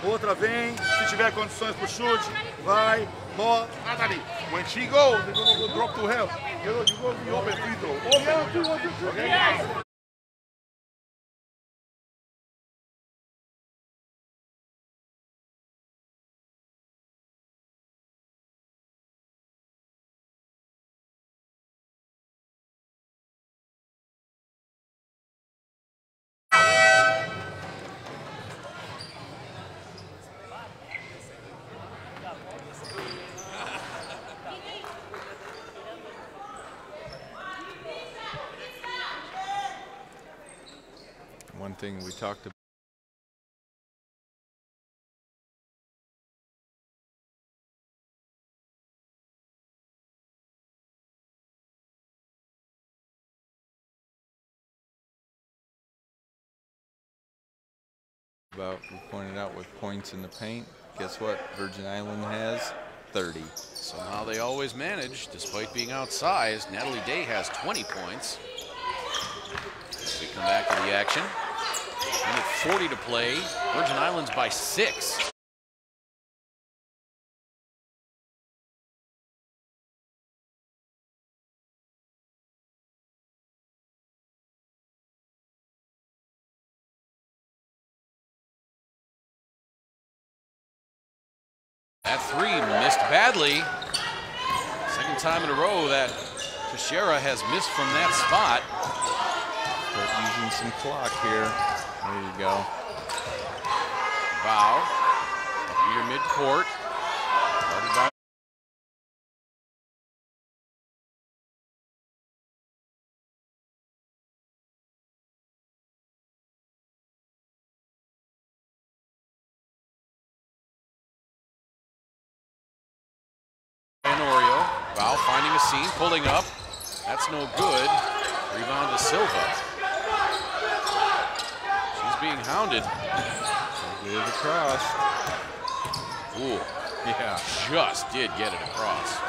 outra vem. Se tiver condições pro chute, vai, bola. Natalie, when she goes, they're gonna go drop to hell. You're gonna be open free throw. Open. Okay? One thing we talked about. About, we pointed out with points in the paint. Guess what? Virgin Island has 30. Somehow they always manage, despite being outsized. Natalie Day has 20 points. We come back to the action. Minute 40 to play. Virgin Islands by 6. That 3 missed badly. Second time in a row that Teixeira has missed from that spot. Start using some clock here. There you go. Bow. Near midcourt. Guarded by Oreo. Bow finding a seam, pulling up. That's no good. Rebound to Silva. She's being hounded. Good across. Ooh, yeah, just did get it across.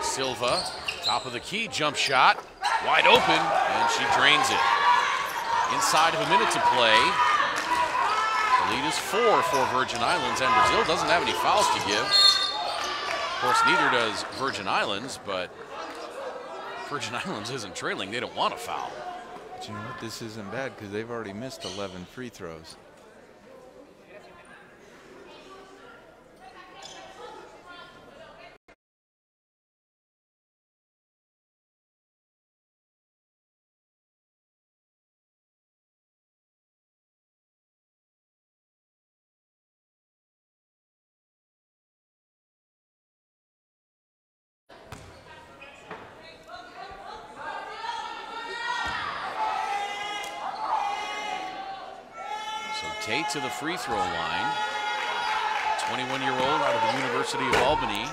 Silva, top of the key, jump shot, wide open, and she drains it. Inside of a minute to play. The lead is 4 for Virgin Islands, and Brazil doesn't have any fouls to give. Of course, neither does Virgin Islands, but Virgin Islands isn't trailing. They don't want a foul. But you know what? This isn't bad because they've already missed 11 free throws. Tate to the free throw line. 21-year-old out of the University of Albany.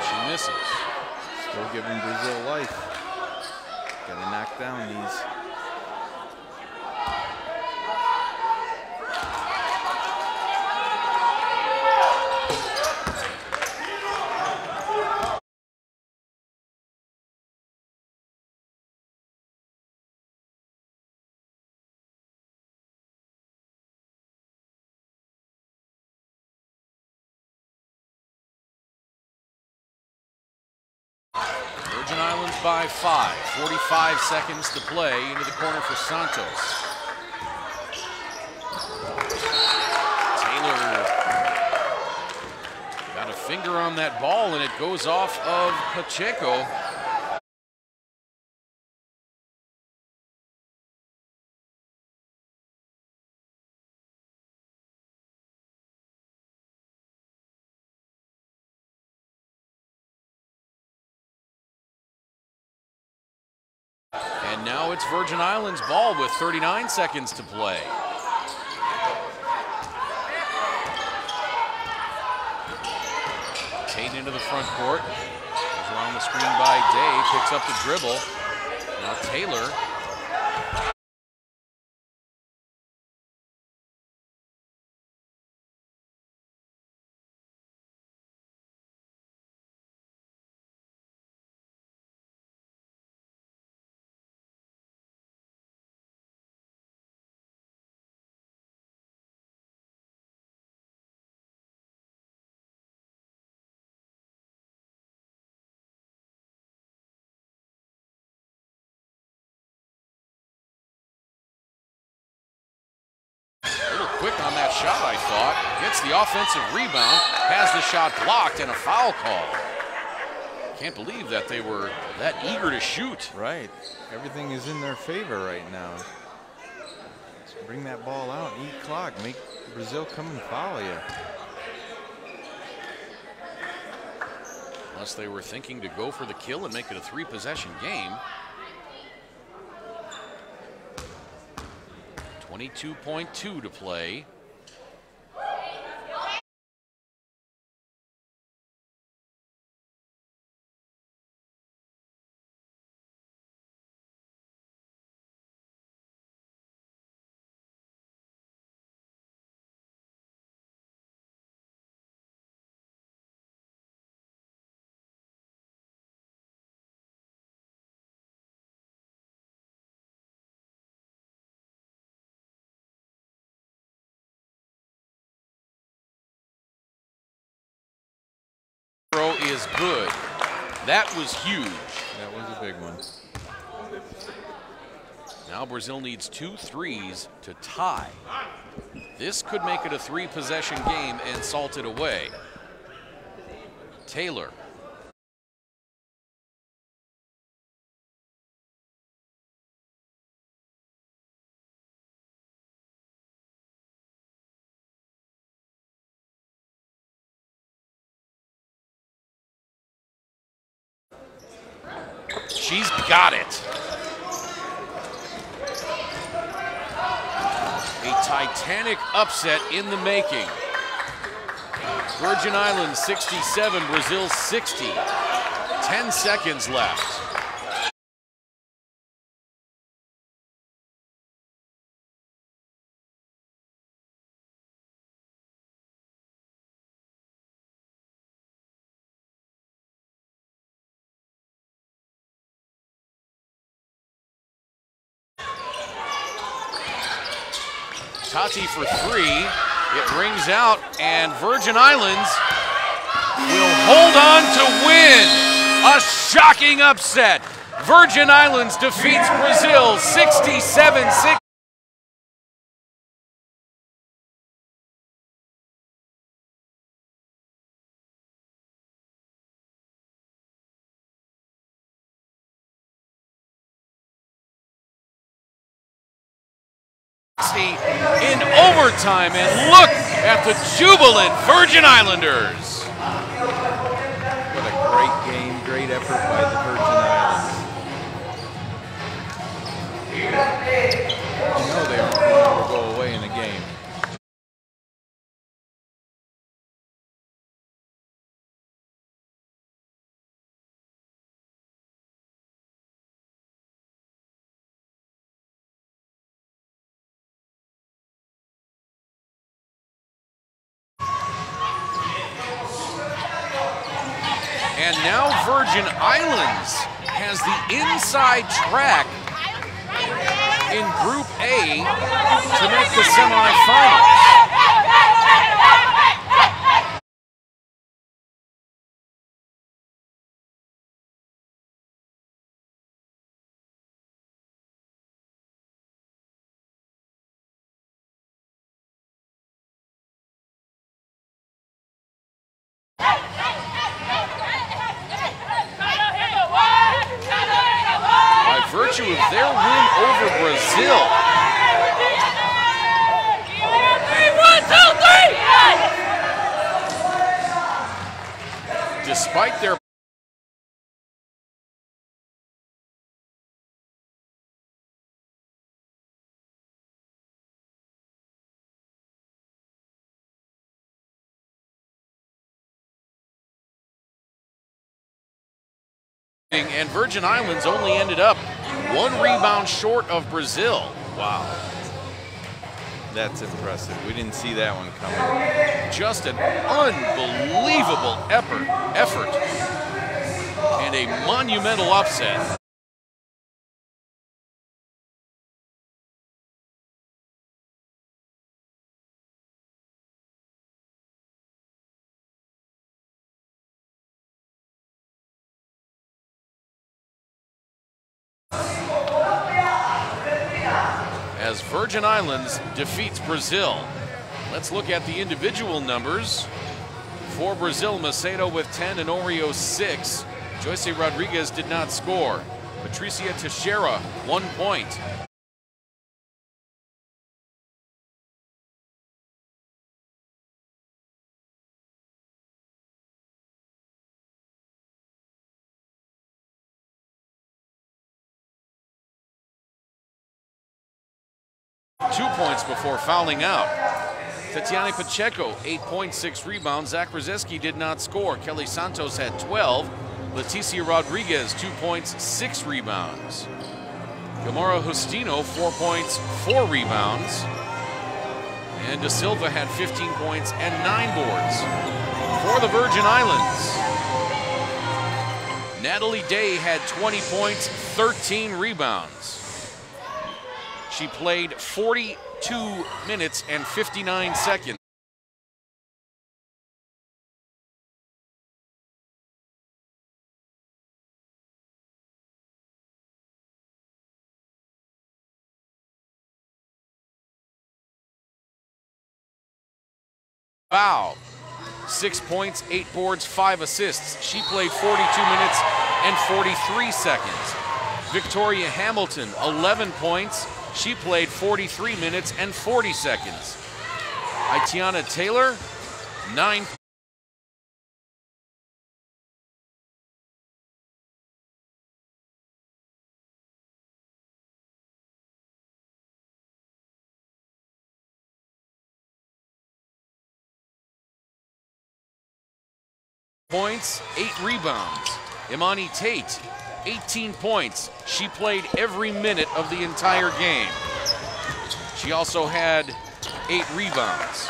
She misses. Still giving Brazil life. Gotta knock down these. Virgin Islands by 5. 45 seconds to play. Into the corner for Santos. Taylor got a finger on that ball, and it goes off of Pacheco. And now it's Virgin Islands ball with 39 seconds to play. Tate into the front court. Goes around the screen by Day, picks up the dribble. Now Taylor shot, I thought. Gets the offensive rebound, has the shot blocked, and a foul call. Can't believe that they were that eager to shoot. Right. Everything is in their favor right now. Let's bring that ball out, eat clock, make Brazil come and foul you. Unless they were thinking to go for the kill and make it a 3-possession game. 22.2 to play. Throw is good. That was huge. That was a big one. Now Brazil needs 2 threes to tie. This could make it a 3-possession game and salt it away. Taylor. She's got it. A Titanic upset in the making. Virgin Islands 67, Brazil 60. 10 seconds left. Tati for 3. It rings out, and Virgin Islands will hold on to win. A shocking upset. Virgin Islands defeats Brazil 67-60. In overtime, and look at the jubilant Virgin Islanders. What a great game, great effort by the Virgin Islands. You know they aren't going to go away in a game. And now Virgin Islands has the inside track in Group A to make the semifinals. By virtue of their win over Brazil. 1, 2, 3! Despite their and Virgin Islands only ended up 1 rebound short of Brazil. Wow. That's impressive. We didn't see that one coming. Just an unbelievable effort and a monumental upset. As Virgin Islands defeats Brazil Let's look at the individual numbers. For Brazil, Macedo with 10 and Oreo 6. Joyce Rodriguez did not score. Patricia Teixeira, 1 point. Two points before fouling out. Tatiana Pacheco, 8.6 rebounds. Zach Brzezinski did not score. Kelly Santos had 12. Leticia Rodriguez, 2 points, 6 rebounds. Gamora Justino, 4 points, 4 rebounds. And Da Silva had 15 points and 9 boards. For the Virgin Islands, Natalie Day had 20 points, 13 rebounds. She played 42 minutes and 59 seconds. Wow. 6 points, 8 boards, 5 assists. She played 42 minutes and 43 seconds. Victoria Hamilton, 11 points. She played 43 minutes and 40 seconds. Itiana Taylor, 9 points, 8 rebounds. Imani Tate, 18 points. She played every minute of the entire game. She also had 8 rebounds.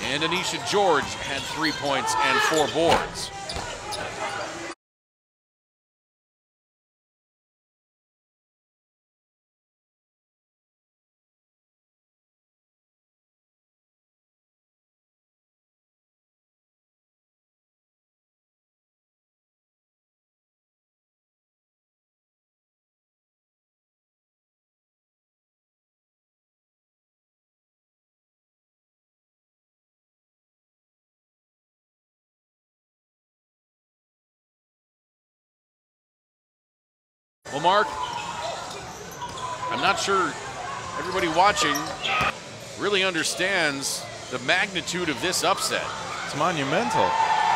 And Anisha George had 3 points and 4 boards. Well, Mark, I'm not sure everybody watching really understands the magnitude of this upset. It's monumental.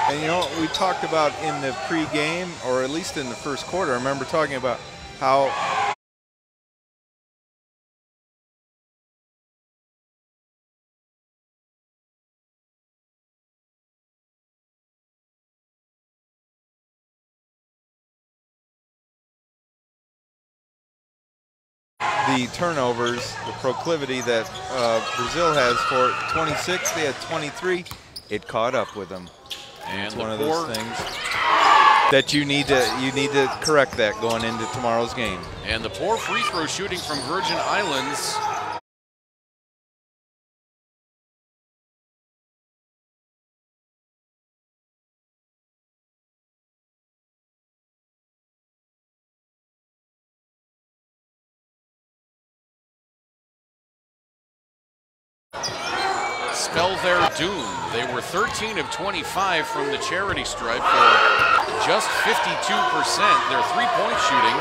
And you know, we talked about in the pregame, or at least in the first quarter, I remember talking about how the turnovers, the proclivity that Brazil has for 26, they had 23. It caught up with them. And it's one of those things that you need to correct that going into tomorrow's game. And the poor free throw shooting from Virgin Islands. Spell their doom. They were 13 of 25 from the charity stripe for just 52%. Their three-point shooting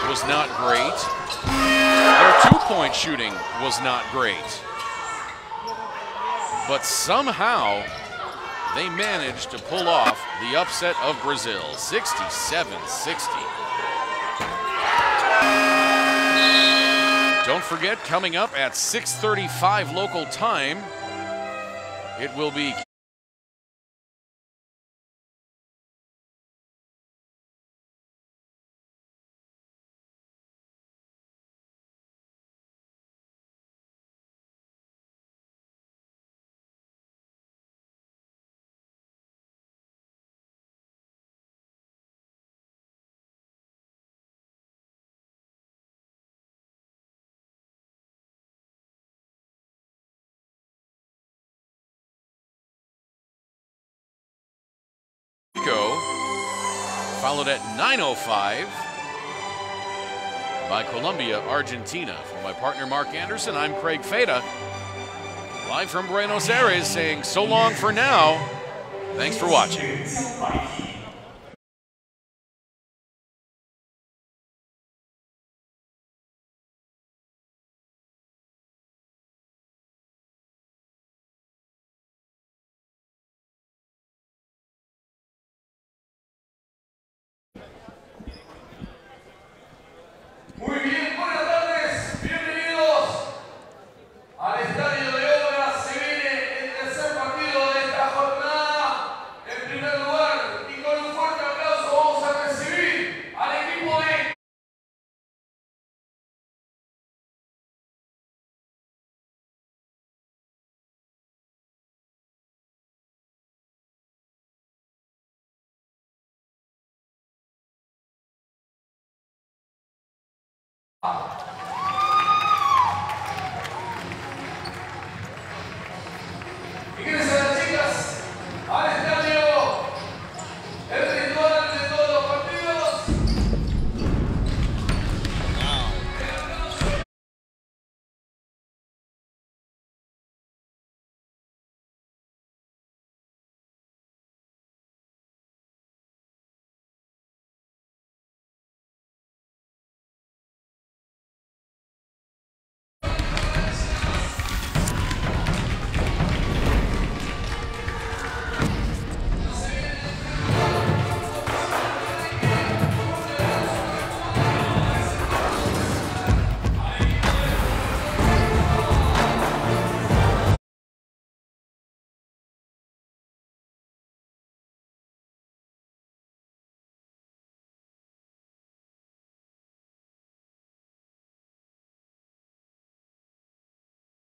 was not great. Their two-point shooting was not great. But somehow they managed to pull off the upset of Brazil, 67-60. Don't forget, coming up at 6:35 local time, it will be followed at 9:05 by Colombia, Argentina. For my partner Mark Anderson, I'm Craig Feda. Live from Buenos Aires, saying so long for now. Thanks for watching. Muy bien, buenas tardes, bienvenidos al Estadio de Obras. Se viene el tercer partido de esta jornada. En primer lugar, y con un fuerte aplauso vamos a recibir al equipo de...